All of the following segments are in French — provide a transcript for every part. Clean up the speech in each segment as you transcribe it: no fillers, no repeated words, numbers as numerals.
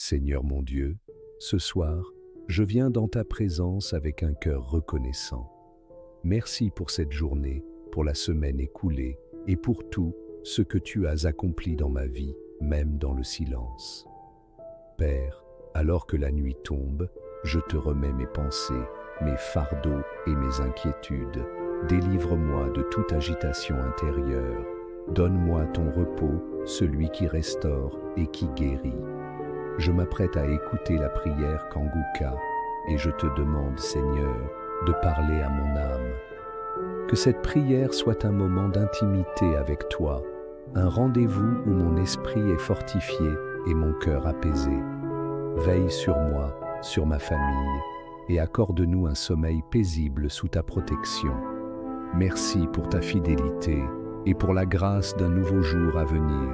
Seigneur mon Dieu, ce soir, je viens dans ta présence avec un cœur reconnaissant. Merci pour cette journée, pour la semaine écoulée et pour tout ce que tu as accompli dans ma vie, même dans le silence. Père, alors que la nuit tombe, je te remets mes pensées, mes fardeaux et mes inquiétudes. Délivre-moi de toute agitation intérieure. Donne-moi ton repos, celui qui restaure et qui guérit. Je m'apprête à écouter la prière Kanguka et je te demande, Seigneur, de parler à mon âme. Que cette prière soit un moment d'intimité avec toi, un rendez-vous où mon esprit est fortifié et mon cœur apaisé. Veille sur moi, sur ma famille, et accorde-nous un sommeil paisible sous ta protection. Merci pour ta fidélité et pour la grâce d'un nouveau jour à venir.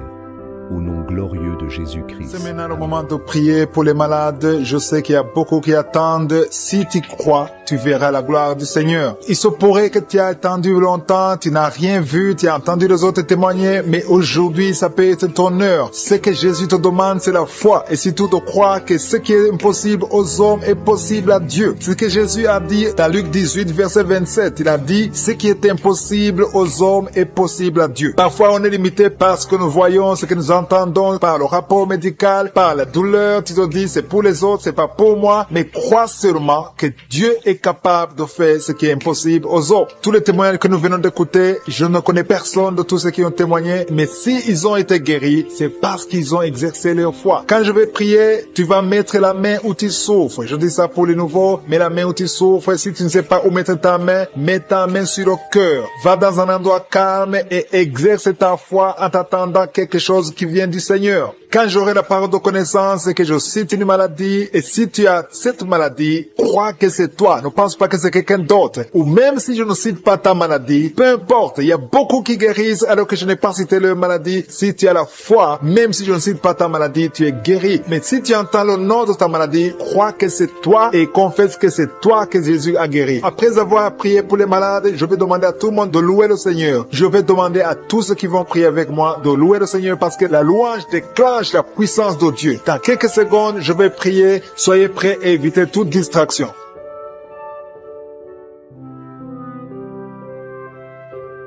Au nom glorieux de Jésus-Christ. C'est maintenant le moment de prier pour les malades. Je sais qu'il y a beaucoup qui attendent. Si tu crois, tu verras la gloire du Seigneur. Il se pourrait que tu as attendu longtemps, tu n'as rien vu, tu as entendu les autres témoigner, mais aujourd'hui, ça peut être ton heure. Ce que Jésus te demande, c'est la foi. Et si tu te crois que ce qui est impossible aux hommes est possible à Dieu. Ce que Jésus a dit dans Luc 18, verset 27. Il a dit, ce qui est impossible aux hommes est possible à Dieu. Parfois, on est limité par ce que nous voyons, ce que nous entendons, par le rapport médical, par la douleur. Tu te dis, c'est pour les autres, c'est pas pour moi. Mais crois seulement que Dieu est capable de faire ce qui est impossible aux autres. Tous les témoignages que nous venons d'écouter, je ne connais personne de tous ceux qui ont témoigné, mais s'ils ont été guéris, c'est parce qu'ils ont exercé leur foi. Quand je vais prier, tu vas mettre la main où tu souffres. Je dis ça pour les nouveaux, mets la main où tu souffres. Si tu ne sais pas où mettre ta main, mets ta main sur le cœur. Va dans un endroit calme et exerce ta foi en t'attendant quelque chose qui vient du Seigneur. Quand j'aurai la parole de connaissance et que je cite une maladie, et si tu as cette maladie, crois que c'est toi. Ne pense pas que c'est quelqu'un d'autre. Ou même si je ne cite pas ta maladie, peu importe. Il y a beaucoup qui guérissent alors que je n'ai pas cité leur maladie. Si tu as la foi, même si je ne cite pas ta maladie, tu es guéri. Mais si tu entends le nom de ta maladie, crois que c'est toi et confesse que c'est toi que Jésus a guéri. Après avoir prié pour les malades, je vais demander à tout le monde de louer le Seigneur. Je vais demander à tous ceux qui vont prier avec moi de louer le Seigneur parce que la louange déclenche la puissance de Dieu. Dans quelques secondes, je vais prier. Soyez prêts et évitez toute distraction.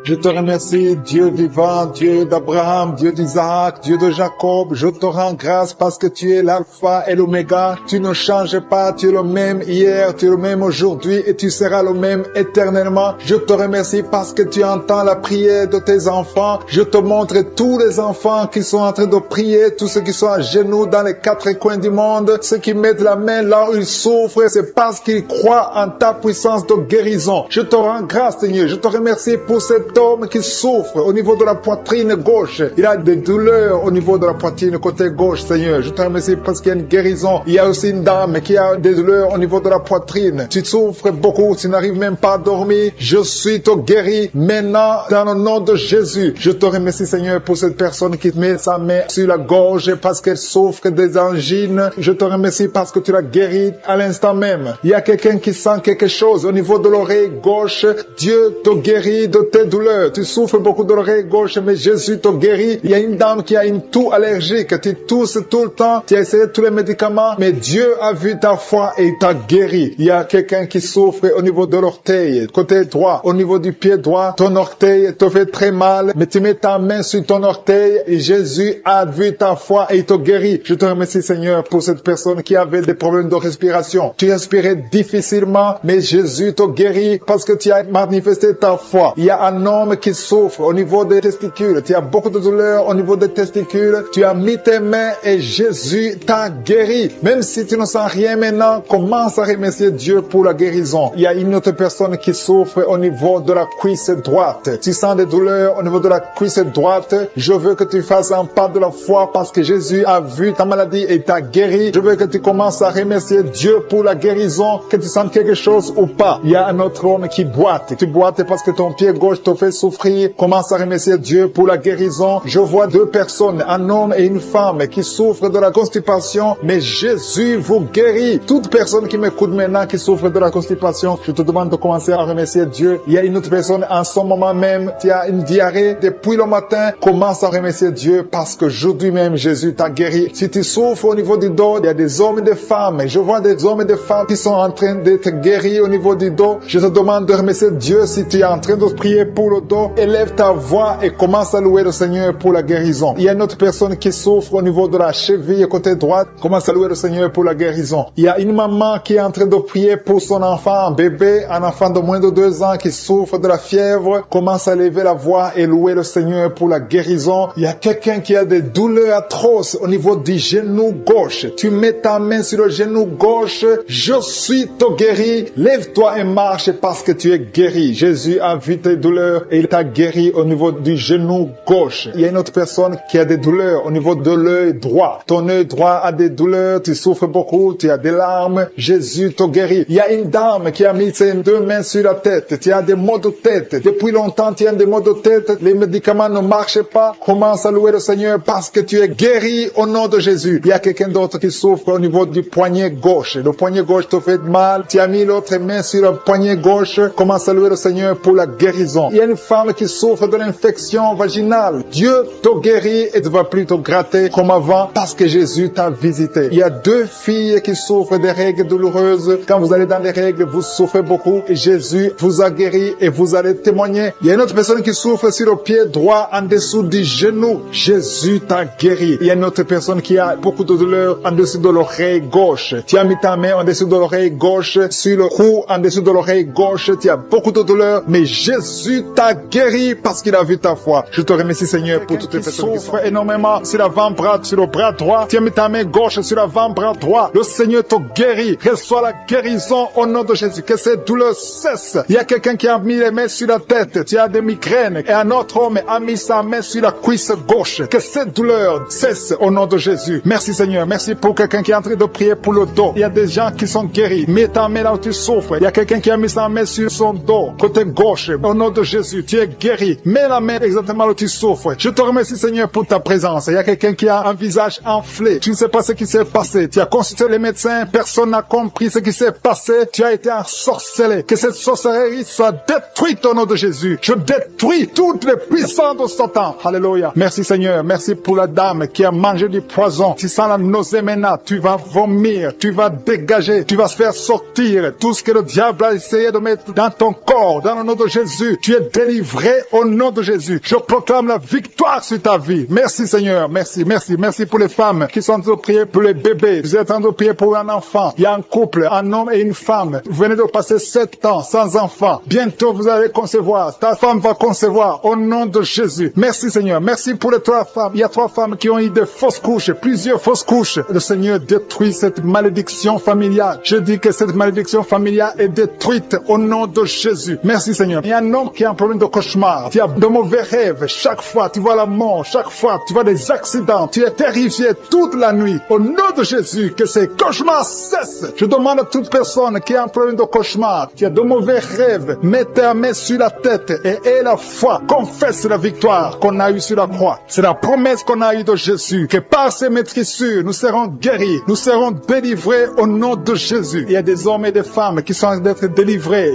Je te remercie, Dieu vivant, Dieu d'Abraham, Dieu d'Isaac, Dieu de Jacob. Je te rends grâce parce que tu es l'alpha et l'oméga. Tu ne changes pas, tu es le même hier, tu es le même aujourd'hui et tu seras le même éternellement. Je te remercie parce que tu entends la prière de tes enfants. Je te montre tous les enfants qui sont en train de prier, tous ceux qui sont à genoux dans les quatre coins du monde, ceux qui mettent la main là où ils souffrent, c'est parce qu'ils croient en ta puissance de guérison. Je te rends grâce, Seigneur. Je te remercie pour cet homme qui souffre au niveau de la poitrine gauche. Il a des douleurs au niveau de la poitrine côté gauche, Seigneur. Je te remercie parce qu'il y a une guérison. Il y a aussi une dame qui a des douleurs au niveau de la poitrine. Tu souffres beaucoup, tu n'arrives même pas à dormir. Je suis te guéri maintenant dans le nom de Jésus. Je te remercie, Seigneur, pour cette personne qui met sa main sur la gorge parce qu'elle souffre des angines. Je te remercie parce que tu l'as guéri à l'instant même. Il y a quelqu'un qui sent quelque chose au niveau de l'oreille gauche. Dieu te guérit de tes douleurs. Tu souffres beaucoup de l'oreille gauche, mais Jésus te guérit. Il y a une dame qui a une toux allergique. Tu tousses tout le temps. Tu as essayé tous les médicaments, mais Dieu a vu ta foi et il t'a guéri. Il y a quelqu'un qui souffre au niveau de l'orteil, côté droit, au niveau du pied droit. Ton orteil te fait très mal, mais tu mets ta main sur ton orteil et Jésus a vu ta foi et il te guérit. Je te remercie, Seigneur, pour cette personne qui avait des problèmes de respiration. Tu respirais difficilement, mais Jésus te guérit parce que tu as manifesté ta foi. Il y a un homme qui souffre au niveau des testicules. Tu as beaucoup de douleurs au niveau des testicules. Tu as mis tes mains et Jésus t'a guéri. Même si tu ne sens rien maintenant, commence à remercier Dieu pour la guérison. Il y a une autre personne qui souffre au niveau de la cuisse droite. Tu sens des douleurs au niveau de la cuisse droite. Je veux que tu fasses un pas de la foi parce que Jésus a vu ta maladie et t'a guéri. Je veux que tu commences à remercier Dieu pour la guérison, que tu sens quelque chose ou pas. Il y a un autre homme qui boite. Tu boites parce que ton pied gauche te fait souffrir. Commence à remercier Dieu pour la guérison. Je vois deux personnes, un homme et une femme qui souffrent de la constipation, mais Jésus vous guérit. Toute personne qui m'écoute maintenant qui souffre de la constipation, je te demande de commencer à remercier Dieu. Il y a une autre personne en ce moment même qui a une diarrhée depuis le matin. Commence à remercier Dieu parce que aujourd'hui même Jésus t'a guéri. Si tu souffres au niveau du dos, il y a des hommes et des femmes. Je vois des hommes et des femmes qui sont en train d'être guéris au niveau du dos. Je te demande de remercier Dieu si tu es en train de prier pour le dos. Élève ta voix et commence à louer le Seigneur pour la guérison. Il y a une autre personne qui souffre au niveau de la cheville côté droite. Commence à louer le Seigneur pour la guérison. Il y a une maman qui est en train de prier pour son enfant, un bébé, un enfant de moins de 2 ans qui souffre de la fièvre. Commence à lever la voix et louer le Seigneur pour la guérison. Il y a quelqu'un qui a des douleurs atroces au niveau du genou gauche. Tu mets ta main sur le genou gauche. Je suis te guéri. Lève-toi et marche parce que tu es guéri. Jésus a vu tes douleurs et il t'a guéri au niveau du genou gauche. Il y a une autre personne qui a des douleurs au niveau de l'œil droit. Ton œil droit a des douleurs, tu souffres beaucoup, tu as des larmes. Jésus te guérit. Il y a une dame qui a mis ses 2 mains sur la tête. Tu as des maux de tête. Depuis longtemps, tu as des maux de tête. Les médicaments ne marchent pas. Commence à louer le Seigneur parce que tu es guéri au nom de Jésus. Il y a quelqu'un d'autre qui souffre au niveau du poignet gauche. Le poignet gauche te fait mal. Tu as mis l'autre main sur le poignet gauche. Commence à louer le Seigneur pour la guérison. Il y a une femme qui souffre de l'infection vaginale. Dieu te guérit et ne va plus te gratter comme avant parce que Jésus t'a visité. Il y a 2 filles qui souffrent des règles douloureuses. Quand vous allez dans les règles, vous souffrez beaucoup. Et Jésus vous a guéri et vous allez témoigner. Il y a une autre personne qui souffre sur le pied droit en dessous du genou. Jésus t'a guéri. Il y a une autre personne qui a beaucoup de douleur en dessous de l'oreille gauche. Tu as mis ta main en dessous de l'oreille gauche, sur le cou en dessous de l'oreille gauche. Tu as beaucoup de douleur, mais Jésus t'a guéri parce qu'il a vu ta foi. Je te remercie Seigneur pour toutes les personnes qui souffrent énormément sur l'avant-bras, sur le bras droit. Tu as mis ta main gauche sur l'avant-bras droit. Le Seigneur te guérit. Reçois la guérison au nom de Jésus. Que cette douleur cesse. Il y a quelqu'un qui a mis les mains sur la tête. Tu as des migraines. Et un autre homme a mis sa main sur la cuisse gauche. Que cette douleur cesse au nom de Jésus. Merci Seigneur. Merci pour quelqu'un qui est en train de prier pour le dos. Il y a des gens qui sont guéris. Mets ta main là où tu souffres. Il y a quelqu'un qui a mis sa main sur son dos, côté gauche. Au nom de Jésus, tu es guéri. Mets la main exactement là où tu souffres. Je te remercie Seigneur pour ta présence. Il y a quelqu'un qui a un visage enflé. Tu ne sais pas ce qui s'est passé. Tu as consulté les médecins. Personne n'a compris ce qui s'est passé. Tu as été ensorcelé. Que cette sorcellerie soit détruite au nom de Jésus. Je détruis toutes les puissances de Satan. Alléluia. Merci Seigneur. Merci pour la dame qui a mangé du poison. Tu sens la nausée maintenant. Tu vas vomir. Tu vas dégager. Tu vas se faire sortir tout ce que le diable a essayé de mettre dans ton corps. Dans le nom de Jésus. Tu es délivré au nom de Jésus. Je proclame la victoire sur ta vie. Merci Seigneur. Merci, merci, merci pour les femmes qui sont en train de prier pour les bébés. Vous êtes en train de prier pour un enfant. Il y a un couple, un homme et une femme. Vous venez de passer 7 ans sans enfant. Bientôt vous allez concevoir. Ta femme va concevoir au nom de Jésus. Merci Seigneur. Merci pour les 3 femmes. Il y a 3 femmes qui ont eu des fausses couches, plusieurs fausses couches. Le Seigneur détruit cette malédiction familiale. Je dis que cette malédiction familiale est détruite au nom de Jésus. Merci Seigneur. Il y a un homme qui a un problème de cauchemar. Tu as de mauvais rêves. Chaque fois tu vois la mort. Chaque fois tu vois des accidents. Tu es terrifié toute la nuit. Au nom de Jésus, que ces cauchemars cessent. Je demande à toute personne qui a un problème de cauchemar, qui a de mauvais rêves, mets ta main sur la tête et aie la foi. Confesse la victoire qu'on a eue sur la croix. C'est la promesse qu'on a eue de Jésus, que par ces maîtrissures, nous serons guéris, nous serons délivrés au nom de Jésus. Il y a des hommes et des femmes qui sont en train d'être délivrés,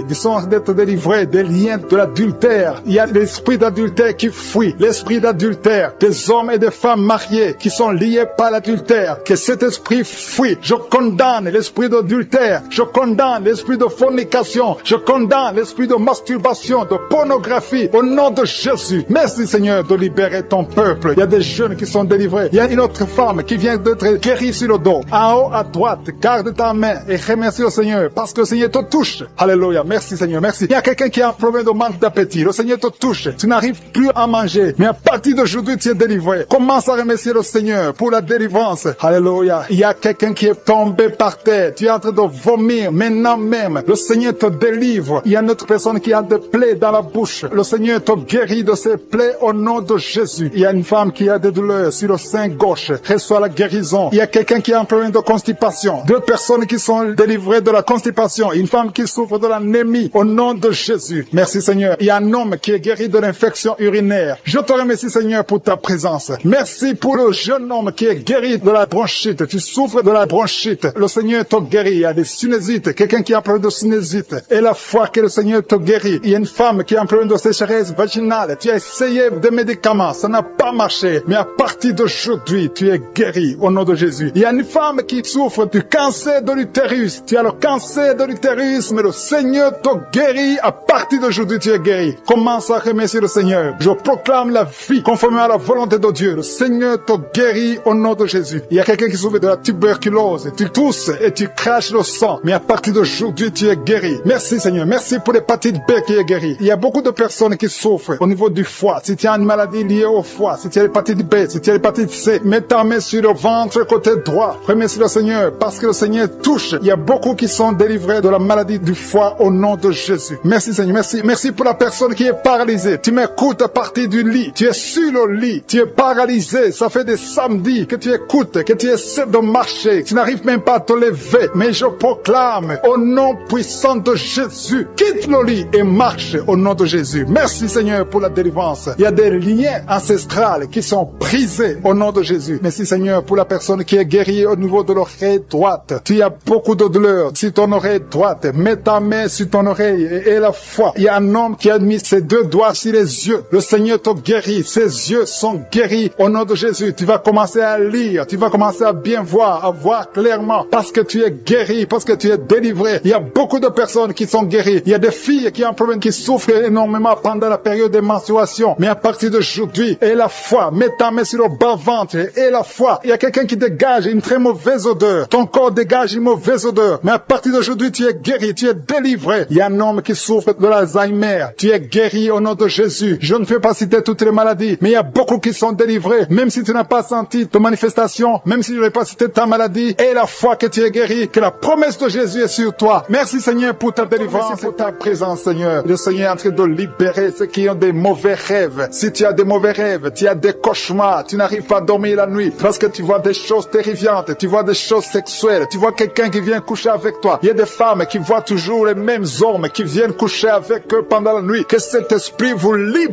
des liens de l'adultère. Il y a l'esprit d'adultère qui fuit, l'esprit d'adultère, des hommes et des femmes mariés qui sont liés par l'adultère. Que cet esprit fuit. Je condamne l'esprit d'adultère, je condamne l'esprit de fornication, je condamne l'esprit de masturbation, de pornographie, au nom de Jésus. Merci Seigneur de libérer ton peuple. Il y a des jeunes qui sont délivrés. Il y a une autre femme qui vient d'être guérie sur le dos. En haut à droite, garde ta main et remercie le Seigneur parce que le Seigneur te touche. Alléluia. Merci Seigneur. Merci. Il y a quelqu'un qui a un problème de manque d'appétit. Le Seigneur te touche. Tu n'arrives plus à manger. Mais à partir d'aujourd'hui, tu es délivré. Commence à remercier le Seigneur pour la délivrance. Alléluia. Il y a quelqu'un qui est tombé par terre. Tu es en train de vomir maintenant même. Le Seigneur te délivre. Il y a une autre personne qui a des plaies dans la bouche. Le Seigneur te guérit de ces plaies au nom de Jésus. Il y a une femme qui a des douleurs sur le sein gauche. Reçoit la guérison. Il y a quelqu'un qui a un problème de constipation. 2 personnes qui sont délivrées de la constipation. Une femme qui souffre de l'anémie au nom de Jésus. Merci Seigneur. Il y a y a un homme qui est guéri de l'infection urinaire. Je te remercie, Seigneur, pour ta présence. Merci pour le jeune homme qui est guéri de la bronchite. Tu souffres de la bronchite. Le Seigneur te guérit. Il y a des sinusites. Quelqu'un qui a un problème de sinusite. Et la foi que le Seigneur te guérit. Il y a une femme qui a un problème de sécheresse vaginale. Tu as essayé des médicaments. Ça n'a pas marché. Mais à partir d'aujourd'hui, tu es guéri au nom de Jésus. Il y a une femme qui souffre du cancer de l'utérus. Tu as le cancer de l'utérus, mais le Seigneur te guérit. À partir d'aujourd'hui, tu es guéri. Commence à remercier le Seigneur. Je proclame la vie conformément à la volonté de Dieu. Le Seigneur te guérit au nom de Jésus. Il y a quelqu'un qui souffre de la tuberculose. Tu tousses et tu craches le sang. Mais à partir d'aujourd'hui, tu es guéri. Merci Seigneur. Merci pour l'hépatite B qui est guérie. Il y a beaucoup de personnes qui souffrent au niveau du foie. Si tu as une maladie liée au foie, si tu as l'hépatite B, si tu as l'hépatite C, mets ta main sur le ventre côté droit. Remercie le Seigneur parce que le Seigneur touche. Il y a beaucoup qui sont délivrés de la maladie du foie au nom de Jésus. Merci Seigneur. Merci. Merci pour la personne qui est paralysée. Tu m'écoutes à partir du lit. Tu es sur le lit. Tu es paralysé. Ça fait des samedis que tu écoutes, que tu essaies de marcher. Tu n'arrives même pas à te lever. Mais je proclame au nom puissant de Jésus, quitte le lit et marche au nom de Jésus. Merci Seigneur pour la délivrance. Il y a des liens ancestrales qui sont brisés au nom de Jésus. Merci Seigneur pour la personne qui est guérie au niveau de l'oreille droite. Tu as beaucoup de douleur sur ton oreille droite. Mets ta main sur ton oreille et la foi. Il y a un homme qui a mis ses deux doigts sur les yeux. Le Seigneur te guérit. Ses yeux sont guéris au nom de Jésus. Tu vas commencer à lire. Tu vas commencer à bien voir, à voir clairement parce que tu es guéri, parce que tu es délivré. Il y a beaucoup de personnes qui sont guéries. Il y a des filles qui ont un problème, qui souffrent énormément pendant la période de menstruation. Mais à partir d'aujourd'hui, et la foi, mets ta main sur le bas-ventre et la foi. Il y a quelqu'un qui dégage une très mauvaise odeur. Ton corps dégage une mauvaise odeur. Mais à partir d'aujourd'hui, tu es guéri, tu es délivré. Il y a un homme qui souffre de l'Alzheimer. Tu es guéri au nom de Jésus. Je ne fais pas citer toutes les maladies, mais il y a beaucoup qui sont délivrés. Même si tu n'as pas senti de manifestation, même si je n'ai pas cité ta maladie, et la foi que tu es guéri, que la promesse de Jésus est sur toi. Merci Seigneur pour ta délivrance, pour ta présence Seigneur. Le Seigneur est en train de libérer ceux qui ont des mauvais rêves. Si tu as des mauvais rêves, tu as des cauchemars, tu n'arrives pas à dormir la nuit parce que tu vois des choses terrifiantes, tu vois des choses sexuelles, tu vois quelqu'un qui vient coucher avec toi. Il y a des femmes qui voient toujours les mêmes hommes qui viennent coucher avec eux pendant la nuit. Que cet esprit vous libère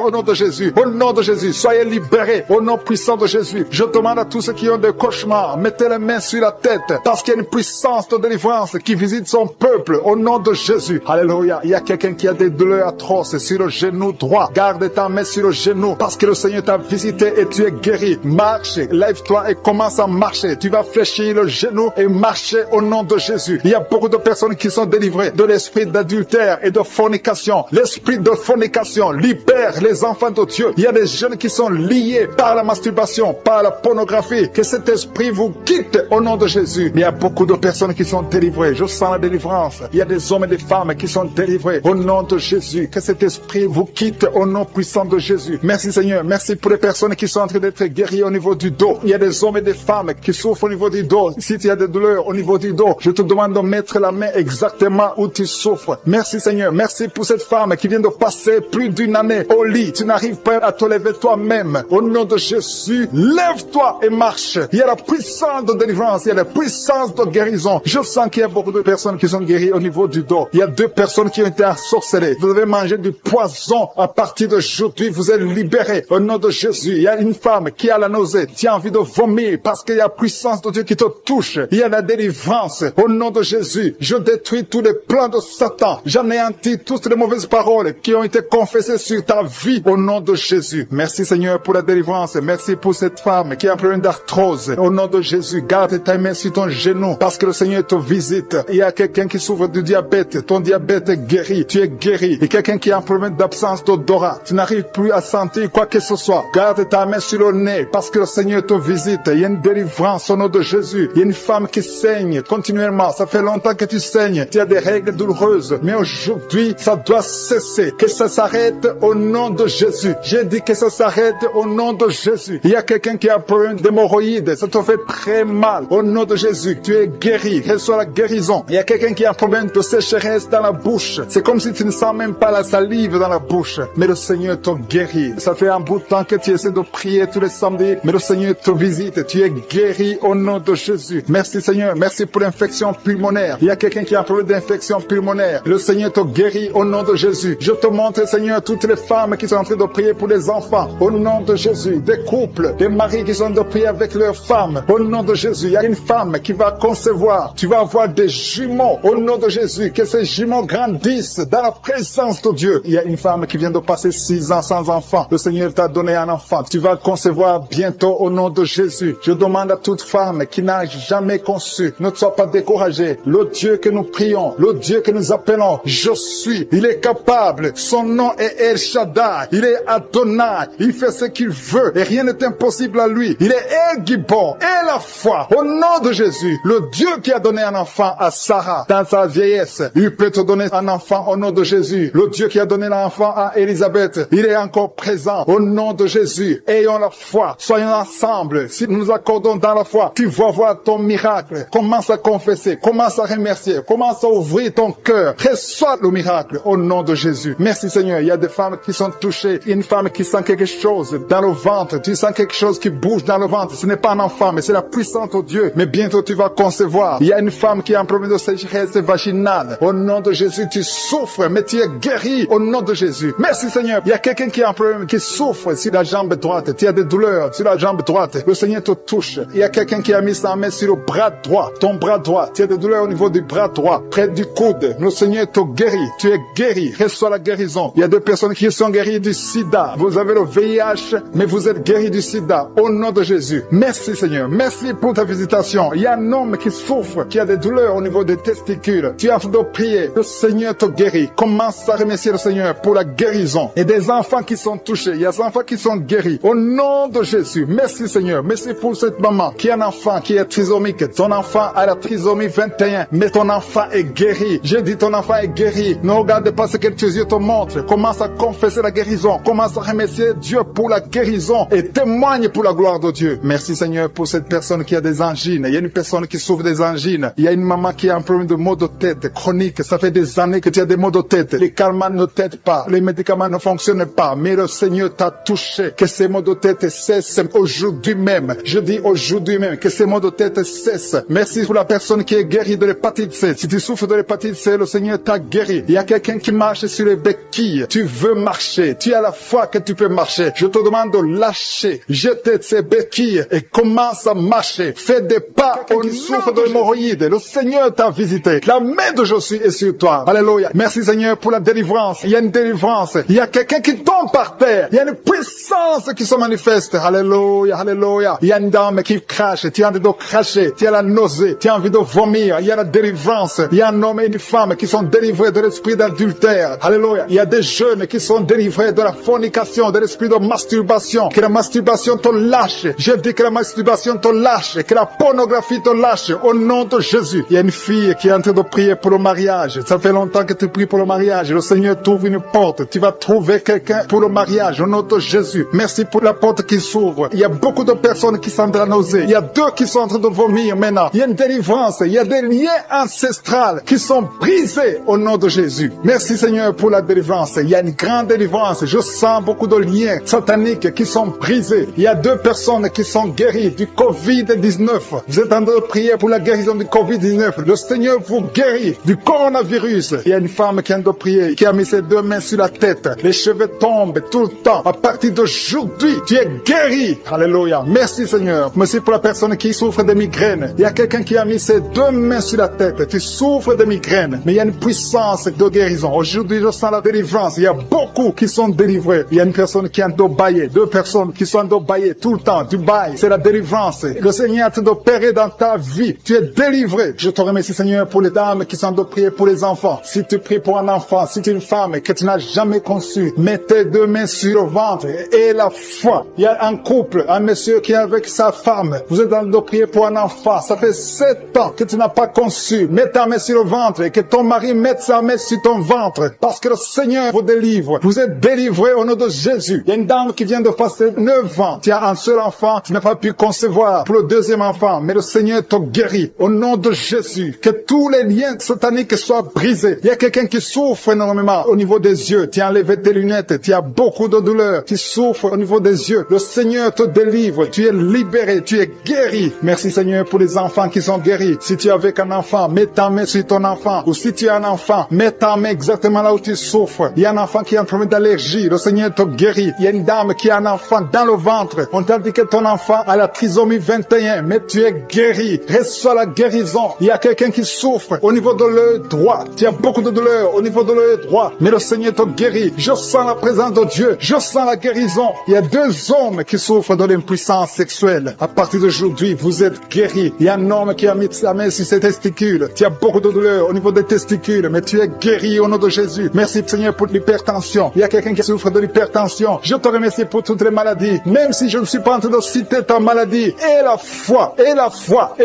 au nom de Jésus. Au nom de Jésus, soyez libérés au nom puissant de Jésus. Je demande à tous ceux qui ont des cauchemars, mettez les mains sur la tête parce qu'il y a une puissance de délivrance qui visite son peuple au nom de Jésus. Alléluia. Il y a quelqu'un qui a des douleurs atroces sur le genou droit. Garde ta main sur le genou parce que le Seigneur t'a visité et tu es guéri. Marche, lève-toi et commence à marcher. Tu vas fléchir le genou et marcher au nom de Jésus. Il y a beaucoup de personnes qui sont délivrées de l'esprit d'adultère et de fornication. L'esprit de fornication libère les enfants de Dieu. Il y a des jeunes qui sont liés par la masturbation, par la pornographie. Que cet esprit vous quitte au nom de Jésus. Il y a beaucoup de personnes qui sont délivrées. Je sens la délivrance. Il y a des hommes et des femmes qui sont délivrés au nom de Jésus. Que cet esprit vous quitte au nom puissant de Jésus. Merci Seigneur. Merci pour les personnes qui sont en train d'être guéries au niveau du dos. Il y a des hommes et des femmes qui souffrent au niveau du dos. Si tu as des douleurs au niveau du dos, je te demande de mettre la main exactement où tu souffres. Merci Seigneur. Merci pour cette femme qui vient de passer plus d'une année au lit. Tu n'arrives pas à te lever toi-même. Au nom de Jésus, lève-toi et marche. Il y a la puissance de délivrance. Il y a la puissance de guérison. Je sens qu'il y a beaucoup de personnes qui sont guéries au niveau du dos. Il y a 2 personnes qui ont été ensorcelées. Vous devez manger du poison. À partir d'aujourd'hui, vous êtes libérés. Au nom de Jésus, il y a une femme qui a la nausée. Tu as envie de vomir parce qu'il y a la puissance de Dieu qui te touche. Il y a la délivrance. Au nom de Jésus, je détruis tous les plans de Satan. J'anéantis toutes les mauvaises paroles qui ont été confessées sur ta vie. Au nom de Jésus. Merci Seigneur pour la délivrance. Merci pour cette femme qui a un problème d'arthrose. Au nom de Jésus, garde ta main sur ton genou parce que le Seigneur te visite. Il y a quelqu'un qui souffre du diabète. Ton diabète est guéri. Tu es guéri. Et quelqu'un qui a un problème d'absence d'odorat. Tu n'arrives plus à sentir quoi que ce soit. Garde ta main sur le nez parce que le Seigneur te visite. Il y a une délivrance au nom de Jésus. Il y a une femme qui saigne continuellement. Ça fait longtemps que tu saignes. Tu as des règles douloureuses. Mais aujourd'hui, ça doit cesser. Que ça s'arrête au nom nom de Jésus. J'ai dit que ça s'arrête au nom de Jésus. Il y a quelqu'un qui a un problème d'hémorroïdes. Ça te fait très mal. Au nom de Jésus, tu es guéri. Reçois la guérison. Il y a quelqu'un qui a un problème de sécheresse dans la bouche. C'est comme si tu ne sens même pas la salive dans la bouche. Mais le Seigneur te guérit. Ça fait un bout de temps que tu essaies de prier tous les samedis. Mais le Seigneur te visite. Tu es guéri au nom de Jésus. Merci Seigneur. Merci pour l'infection pulmonaire. Il y a quelqu'un qui a un problème d'infection pulmonaire. Le Seigneur te guérit au nom de Jésus. Je te montre Seigneur toutes les femmes qui sont en train de prier pour les enfants. Au nom de Jésus. Des couples, des maris qui sont en train de prier avec leurs femmes. Au nom de Jésus. Il y a une femme qui va concevoir. Tu vas avoir des jumeaux. Au nom de Jésus. Que ces jumeaux grandissent dans la présence de Dieu. Il y a une femme qui vient de passer 6 ans sans enfant. Le Seigneur t'a donné un enfant. Tu vas concevoir bientôt au nom de Jésus. Je demande à toute femme qui n'a jamais conçu, ne sois pas découragée. Le Dieu que nous prions, le Dieu que nous appelons, je suis. Il est capable. Son nom est El Shaddai. Il est Adonai. Il fait ce qu'il veut et rien n'est impossible à lui. Il est El Gibor et la foi. Au nom de Jésus, le Dieu qui a donné un enfant à Sarah dans sa vieillesse, il peut te donner un enfant au nom de Jésus. Le Dieu qui a donné l'enfant à Élisabeth, il est encore présent au nom de Jésus. Ayons la foi. Soyons ensemble. Si nous nous accordons dans la foi, tu vas voir ton miracle. Commence à confesser. Commence à remercier. Commence à ouvrir ton cœur. Reçois le miracle au nom de Jésus. Merci Seigneur. Il y a des femmes qui sont touchées. Une femme qui sent quelque chose dans le ventre. Tu sens quelque chose qui bouge dans le ventre. Ce n'est pas un enfant, mais c'est la puissance de Dieu. Mais bientôt tu vas concevoir. Il y a une femme qui a un problème de sécheresse vaginale. Au nom de Jésus, tu souffres, mais tu es guéri au nom de Jésus. Merci Seigneur. Il y a quelqu'un qui a un problème, qui souffre sur la jambe droite. Tu as des douleurs sur la jambe droite. Le Seigneur te touche. Il y a quelqu'un qui a mis sa main sur le bras droit. Ton bras droit. Tu as des douleurs au niveau du bras droit, près du coude. Le Seigneur te guérit. Tu es guéri. Reçois la guérison. Il y a des personnes qui sont guéries du sida. Vous avez le VIH, mais vous êtes guéris du sida. Au nom de Jésus. Merci Seigneur. Merci pour ta visitation. Il y a un homme qui souffre, qui a des douleurs au niveau des testicules. Tu es en train de prier. Le Seigneur te guérit. Commence à remercier le Seigneur pour la guérison. Et des enfants qui sont touchés. Il y a des enfants qui sont guéris. Au nom de Jésus. Merci Seigneur. Merci pour cette maman qui a un enfant qui est trisomique. Ton enfant a la trisomie 21. Mais ton enfant est guéri. Je dis ton enfant est guéri. Ne regarde pas ce que tes yeux te montrent. Commence à confesser la guérison. Commence à remercier Dieu pour la guérison. Et témoigne pour la gloire de Dieu. Merci Seigneur pour cette personne qui a des angines. Il y a une personne qui souffre des angines. Il y a une maman qui a un problème de maux de tête chronique. Ça fait des années que tu as des maux de tête. Les calmants ne t'aident pas. Les médicaments ne fonctionnent pas. Mais le Seigneur t'a touché. Que ces maux de tête cessent aujourd'hui même. Je dis aujourd'hui même que ces maux de tête cessent. Merci pour la personne qui est guérie de l'hépatite C. Si tu souffres de l'hépatite C, le Seigneur t'a guéri. Il y a quelqu'un qui marche sur les béquilles. Tu veux marcher. Tu as la foi que tu peux marcher. Je te demande de lâcher. Jeter ces béquilles et commence à marcher. Fais des pas au souffre de l'hémorroïde. Le Seigneur t'a visité. La main de Jésus est sur toi. Alléluia. Merci Seigneur pour la délivrance. Il y a une délivrance. Il y a quelqu'un qui tombe par terre. Il y a une puissance qui se manifeste. Alléluia. Alléluia. Il y a une dame qui crache. Tu as envie de cracher. Tu as la nausée. Tu as envie de vomir. Il y a la délivrance. Il y a un homme et une femme qui sont délivrés de l'esprit d'adultère. Alléluia. Il y a des jeunes qui sont délivrés de la fornication, de l'esprit de masturbation. Que la masturbation te lâche. Je dis que la masturbation te lâche. Que la pornographie te lâche. Au nom de Jésus. Il y a une fille qui est en train de prier pour le mariage. Ça fait longtemps que tu pries pour le mariage. Le Seigneur t'ouvre une porte. Tu vas trouver quelqu'un pour le mariage. Au nom de Jésus. Merci pour la porte qui s'ouvre. Il y a beaucoup de personnes qui sont dans la nausée. Il y a 2 qui sont en train de vomir maintenant. Il y a une délivrance. Il y a des liens ancestrales qui sont brisés au nom de Jésus. Merci Seigneur pour la délivrance. Il y a une grande délivrance. Je sens beaucoup de liens sataniques qui sont brisés. Il y a 2 personnes qui sont guéries du Covid-19. Vous êtes en train de prier pour la guérison du Covid-19. Le Seigneur vous guérit du coronavirus. Il y a une femme qui est en train de prier, qui a mis ses 2 mains sur la tête. Les cheveux tombent tout le temps. À partir d'aujourd'hui, tu es guéri. Alléluia. Merci Seigneur. Merci pour la personne qui souffre de migraines. Il y a quelqu'un qui a mis ses 2 mains sur la tête. Tu souffres de migraines. Mais il y a une puissance de guérison. Aujourd'hui, je sens la délivrance. Il y a beaucoup qui sont délivrés. Il y a une personne qui est en train de bailler. 2 personnes qui sont en train de bailler tout le temps. Du bail. C'est la délivrance. Le Seigneur est en train d'opérer dans ta vie. Tu es délivré. Je te remercie Seigneur pour les dames qui sont en train de prier pour les enfants. Si tu pries pour un enfant, si tu es une femme que tu n'as jamais conçue, mets tes 2 mains sur le ventre et la foi. Il y a un couple, un monsieur qui est avec sa femme. Vous êtes dans le dos prier pour un enfant. Ça fait 7 ans que tu n'as pas conçu. Mets ta main sur le ventre et que ton mari mette sa main sur ton ventre. Parce que le Seigneur vous délivre. Vous êtes délivrés au nom de Jésus. Il y a une dame qui vient de passer 9 ans. Tu as un seul enfant. Tu n'as pas pu concevoir pour le deuxième enfant. Mais le Seigneur te guérit. Au nom de Jésus. Que tous les liens sataniques soient brisés. Il y a quelqu'un qui souffre énormément au niveau des yeux. Tu as enlevé tes lunettes. Tu as beaucoup de douleur. Tu souffres au niveau des yeux. Le Seigneur te délivre. Tu es libéré. Tu es guéri. Merci Seigneur pour les enfants qui sont guéris. Si tu es avec un enfant, mets ta main sur ton enfant. Ou si tu as un enfant, mets ta main exactement là où tu souffres. Il y a un enfant qui a un problème d'allergie. Le Seigneur te guérit. Il y a une dame qui a un enfant dans le ventre. On t'a dit que ton enfant a la trisomie 21. Mais tu es guéri. Reçois la guérison. Il y a quelqu'un qui souffre au niveau de l'œil droit. Tu as beaucoup de douleur au niveau de l'œil droit. Mais le Seigneur te guérit. Je sens la présence de Dieu. Je sens la guérison. Il y a 2 hommes qui souffrent de l'impuissance sexuelle. À partir d'aujourd'hui, vous êtes guéris. Il y a un homme qui a mis sa main sur ses testicules. Tu as beaucoup de douleur au niveau des testicules, mais tu es guéri au nom de Jésus. Merci Seigneur pour l'hypertension. Il y a quelqu'un qui souffre de l'hypertension. Je te remercie pour toutes les maladies. Même si je ne suis pas en train de citer ta maladie, et la foi, et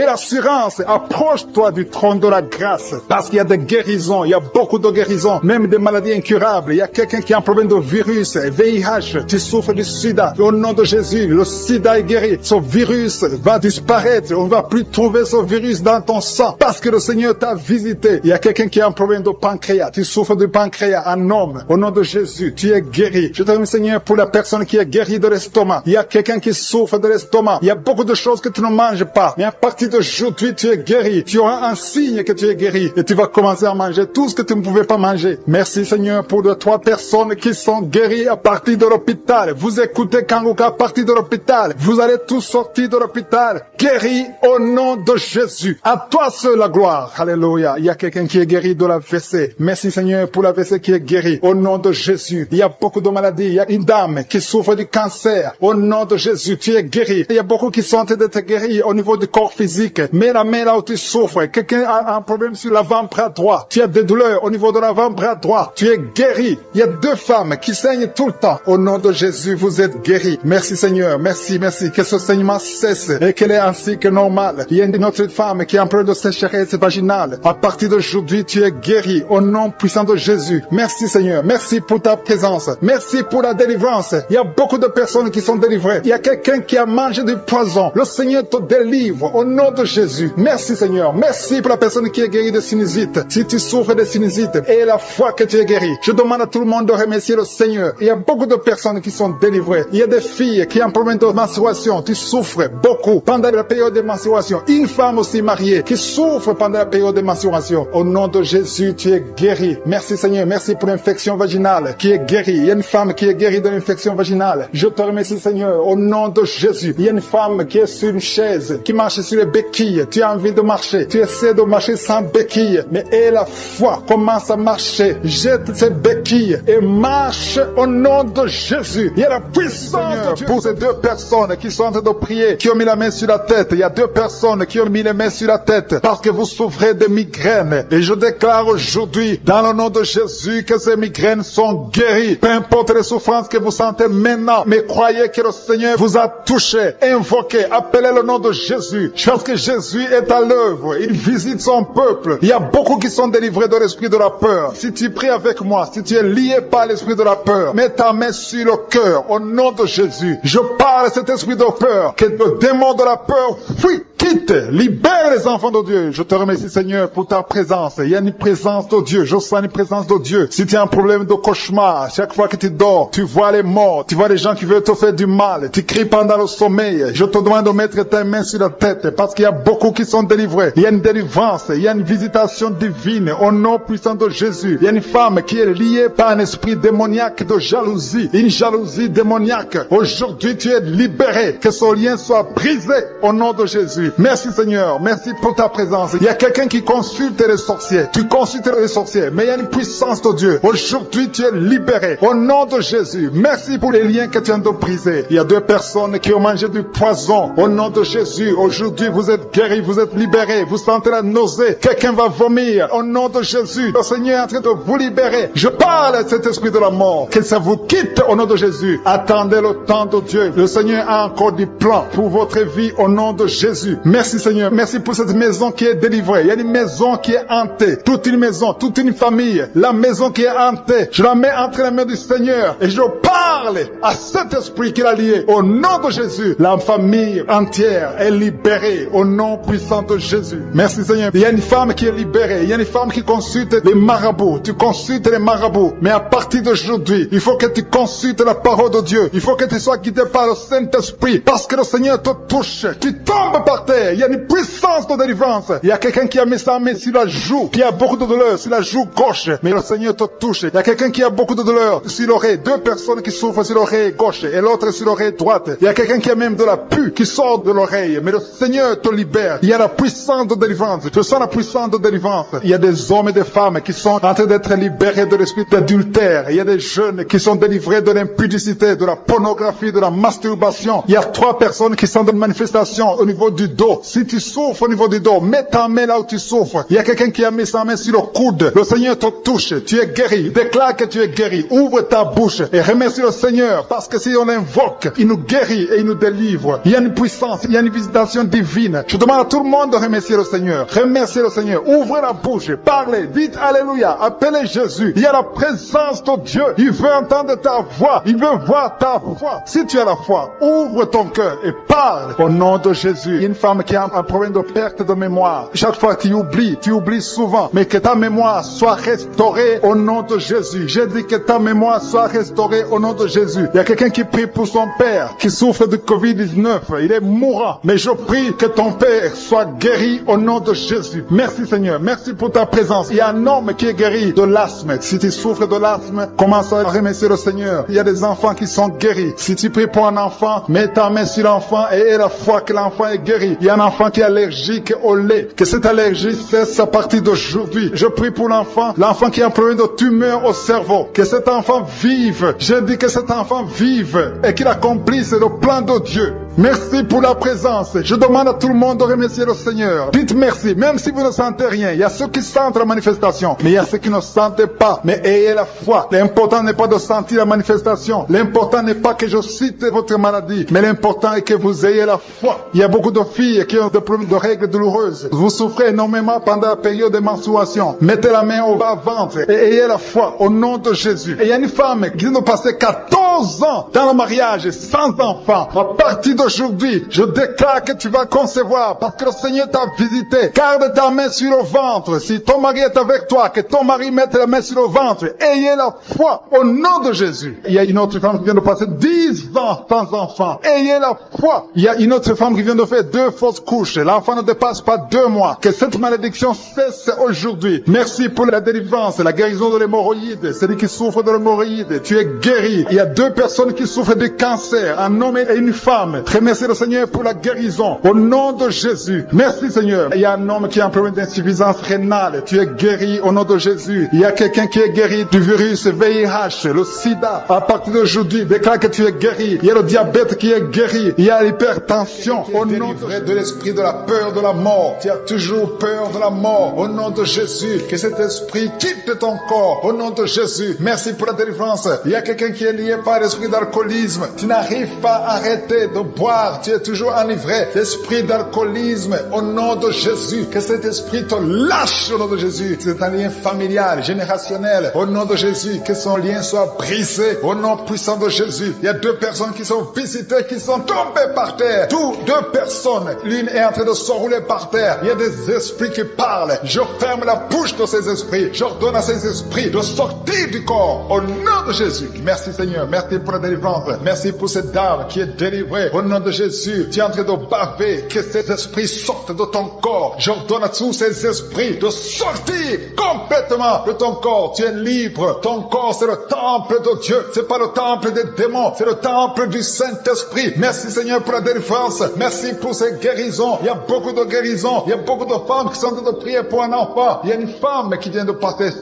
l'assurance, approche-toi du trône de la grâce. Parce qu'il y a des guérisons. Il y a beaucoup de guérisons. Même des maladies incurables. Il y a quelqu'un qui a un problème de virus, VIH. Tu souffres du sida. Au nom de Jésus, le sida est guéri. Ce virus va disparaître. On ne va plus trouver ce virus dans ton sang. Parce que le Seigneur t'a visité. Il y a quelqu'un qui a un problème de pancréas. Tu souffres du pancréas. Un homme. Au nom de Jésus, tu es guéri. Je te remercie Seigneur pour la personne qui est guérie de l'estomac. Il y a quelqu'un qui souffre de l'estomac. Il y a beaucoup de choses que tu ne manges pas. Mais à partir d'aujourd'hui, tu es guéri. Tu auras un signe que tu es guéri. Et tu vas commencer à manger tout ce que tu ne pouvais pas manger. Merci Seigneur pour les 3 personnes qui sont guéries à partir de l'hôpital. Vous écoutez Kanguka à partir de l'hôpital. Vous allez tous sortir de l'hôpital. Guéris au nom de Jésus. À toi seul la gloire. Alléluia. Il y a quelqu'un qui est guéri de la WC. Merci Seigneur pour la WC qui est guéri. Au nom de Jésus. Il y a beaucoup de maladies. Il y a une dame qui souffre du cancer. Au nom de Jésus, tu es guéri. Il y a beaucoup qui sont en train d'être guéris au niveau du corps physique. Mets la main là où tu souffres. Quelqu'un a un problème sur l'avant-bras droit. Tu as des douleurs au niveau de l'avant-bras droit. Tu es guéri. Il y a 2 femmes qui saignent tout le temps. Au nom de Jésus, vous êtes guéris. Merci Seigneur. Merci. Que ce saignement cesse et qu'elle est ainsi que normal. Il y a une autre femme qui a un problème de sécheresse vaginale. À partir d'aujourd'hui, tu es guéri au nom puissant de Jésus. Merci Seigneur. Merci pour ta présence. Merci pour la délivrance. Il y a beaucoup de personnes qui sont délivrées. Il y a quelqu'un qui a mangé du poison. Le Seigneur te délivre au nom de Jésus. Merci Seigneur. Merci pour la personne qui est guérie de sinusite. Si tu souffres de sinusite et la foi que tu es guéri, je demande à tout le monde de remercier le Seigneur. Il y a beaucoup de personnes qui sont délivrées. Il y a des filles qui ont un problème de menstruation. Tu souffres beaucoup pendant la période de menstruation. Une femme aussi mariée qui souffre pendant la période de menstruation. Au nom de Jésus, tu es guéri. Merci Seigneur. Merci pour l'infection vaginale qui est guérie. Il y a une femme qui est guérie de l'infection vaginale. Je te remercie Seigneur. Au nom de Jésus. Il y a une femme qui est sur une chaise, qui marche sur les béquilles. Tu as envie de marcher. Tu essaies de marcher sans béquilles. Mais aie la foi. Commence à marcher. Jette ces béquilles et marche au nom de Jésus. Il y a la puissance de Dieu pour ces 2 personnes qui sont en train de prier, qui ont mis la main sur la tête. Il y a 2 personnes qui ont mis les mains sur la tête parce que vous souffrez de migraines. Et je déclare aujourd'hui, dans le nom de Jésus, que ces migraines sont guéries. Peu importe les souffrances que vous sentez maintenant, mais croyez que le Seigneur vous a touché. Invoquez, appelez le nom de Jésus. Parce que Jésus est à l'œuvre. Il visite son peuple. Il y a beaucoup qui sont délivrés de l'esprit de la peur. Si tu pries avec moi, si tu es lié par l'esprit de la peur, mets ta main sur le cœur au nom de Jésus. Je parle à cet esprit de peur, que le démon de la peur fuit, quitte, libère les enfants de Dieu. Je te remercie Seigneur pour ta présence. Il y a une présence de Dieu. Je sens une présence de Dieu. Si tu as un problème de cauchemar, chaque fois que tu dors, tu vois les morts, tu vois les gens qui veulent te faire du mal, tu cries pendant le sommeil. Je te demande de mettre ta main sur la tête parce qu'il y a beaucoup qui sont délivrés. Il y a une délivrance, il y a une visitation divine au nom puissant de Jésus. Il y a une femme qui est liée par un esprit démoniaque de jalousie, une jalousie démoniaque. Aujourd'hui, tu es libéré. Que ce lien soit brisé au nom de Jésus. Merci Seigneur, merci pour ta présence. Il y a quelqu'un qui consulte les sorciers. Tu consultes les sorciers, mais il y a une puissance de Dieu. Aujourd'hui, tu es libéré au nom de Jésus. Merci pour les liens que tu viens de briser. Il y a 2 personnes qui ont mangé du poison au nom de Jésus. Aujourd'hui, vous êtes guéris, vous êtes libérés. Vous sentez la nausée. Quelqu'un va vomir au nom de Jésus. Le Seigneur est en train de vous libérer. Je parle à cet esprit de la mort. Que ça vous quitte au nom de Jésus. Jésus. Attendez le temps de Dieu. Le Seigneur a encore des plans pour votre vie au nom de Jésus. Merci Seigneur. Merci pour cette maison qui est délivrée. Il y a une maison qui est hantée. Toute une maison, toute une famille. La maison qui est hantée. Je la mets entre les mains du Seigneur et je parle à cet esprit qui l'a lié. Au nom de Jésus, la famille entière est libérée au nom puissant de Jésus. Merci Seigneur. Il y a une femme qui est libérée. Il y a une femme qui consulte les marabouts. Tu consultes les marabouts. Mais à partir d'aujourd'hui, il faut que tu consultes la parole de Dieu. Il faut que tu sois guidé par le Saint-Esprit. Parce que le Seigneur te touche. Tu tombes par terre. Il y a une puissance de délivrance. Il y a quelqu'un qui a mis sa main sur la joue, qui a beaucoup de douleur sur la joue gauche. Mais le Seigneur te touche. Il y a quelqu'un qui a beaucoup de douleur sur l'oreille. Deux personnes qui souffrent sur l'oreille gauche et l'autre sur l'oreille droite. Il y a quelqu'un qui a même de la pus qui sort de l'oreille. Mais le Seigneur te libère. Il y a la puissance de délivrance. Je sens la puissance de délivrance. Il y a des hommes et des femmes qui sont en train d'être libérés de l'esprit d'adultère. Il y a des jeunes qui sont délivrés de l'impudicité, de la pornographie, de la masturbation. Il y a 3 personnes qui sont dans une manifestation au niveau du dos. Si tu souffres au niveau du dos, mets ta main là où tu souffres. Il y a quelqu'un qui a mis sa main sur le coude. Le Seigneur te touche. Tu es guéri. Déclare que tu es guéri. Ouvre ta bouche et remercie le Seigneur parce que si on l'invoque, il nous guérit et il nous délivre. Il y a une puissance, il y a une visitation divine. Je demande à tout le monde de remercier le Seigneur. Remerciez le Seigneur. Ouvrez la bouche. Parlez. Dites Alléluia. Appelez Jésus. Il y a la présence de Dieu. Il veut entendre ta voix. Il veut voir ta foi. Si tu as la foi, ouvre ton cœur et parle au nom de Jésus. Il y a une femme qui a un problème de perte de mémoire. Chaque fois tu oublies souvent. Mais que ta mémoire soit restaurée au nom de Jésus. J'ai dit que ta mémoire soit restaurée au nom de Jésus. Il y a quelqu'un qui prie pour son père qui souffre de Covid-19. Il est mourant. Mais je prie que ton père soit guéri au nom de Jésus. Merci Seigneur. Merci pour ta présence. Il y a un homme qui est guéri de l'asthme. Si tu souffres de l'asthme, commence à remercier le Seigneur. Il y a des enfants qui sont guéris. Si tu pries pour un enfant, mets ta main sur l'enfant et aie la foi que l'enfant est guéri. Il y a un enfant qui est allergique au lait. Que cette allergie cesse à partir d'aujourd'hui. Je prie pour l'enfant qui a un problème de tumeur au cerveau. Que cet enfant vive. Je dis que cet enfant vive et qu'il accomplisse le plan de Dieu. Merci pour la présence. Je demande à tout le monde de remercier le Seigneur. Dites merci, même si vous ne sentez rien. Il y a ceux qui sentent la manifestation, mais il y a ceux qui ne sentent pas. Mais ayez la foi. L'important n'est pas de sentir la manifestation. L'important n'est pas que je cite votre maladie, mais l'important est que vous ayez la foi. Il y a beaucoup de filles qui ont des problèmes de règles douloureuses. Vous souffrez énormément pendant la période de menstruation. Mettez la main au bas-ventre et ayez la foi au nom de Jésus. Et il y a une femme qui vient de passer 14 ans dans le mariage sans enfant. À partir d'aujourd'hui, je déclare que tu vas concevoir parce que le Seigneur t'a visité. Garde ta main sur le ventre. Si ton mari est avec toi, que ton mari mette la main sur le ventre. Ayez la foi au nom de Jésus. Il y a une autre femme qui vient de passer 10 ans sans enfant. Ayez la foi. Il y a une autre femme qui vient de faire 2 fausses couches. L'enfant ne dépasse pas 2 mois. Que cette malédiction cesse aujourd'hui. Merci pour la délivrance, la guérison de l'hémorroïde. Celui qui souffre de l'hémorroïde, tu es guéri. Il y a 2 personnes qui souffrent de cancer, un homme et une femme. Remerciez le Seigneur pour la guérison. Au nom de Jésus. Merci Seigneur. Il y a un homme qui a un problème d'insuffisance rénale. Tu es guéri au nom de Jésus. Il y a quelqu'un qui est guéri du virus VIH, le sida. À partir d'aujourd'hui, déclare que tu es guéri. Il y a le diabète qui est guéri. Il y a l'hypertension. Au nom de l'esprit de la peur de la mort. Tu as toujours peur de la mort. Au nom de Jésus. Que cet esprit quitte ton corps. Au nom de Jésus. Merci pour la délivrance. Il y a quelqu'un qui est lié par l'esprit d'alcoolisme. Tu n'arrives pas à arrêter de boire. Tu es toujours enivré. L'esprit d'alcoolisme. Au nom de Jésus. Que cet esprit te lâche au nom de Jésus. C'est un lien familial, générationnel. Au nom de Jésus. Que son lien soit brisé. Au nom puissant de Jésus. Il y a 2 personnes qui sont visitées, qui sont tombées par terre. 2 personnes. L'une est en train de s'enrouler par terre. Il y a des esprits qui parlent. Je ferme la bouche de ces esprits. J'ordonne à ces esprits de sortir du corps. Au nom de Jésus. Merci Seigneur. Merci pour la délivrance. Merci pour cette dame qui est délivrée. Au nom de Jésus. Tu es en train de baver. Que ces esprits sortent de ton corps. J'ordonne à tous ces esprits de sortir complètement de ton corps. Tu es libre. Ton corps, c'est le temple de Dieu. C'est pas le temple des démons. C'est le temple du Saint-Esprit. Merci Seigneur pour la délivrance. Merci pour ces guérisons. Il y a beaucoup de guérisons. Il y a beaucoup de femmes qui sont en train de prier pour un enfant. Il y a une femme qui vient de passer 16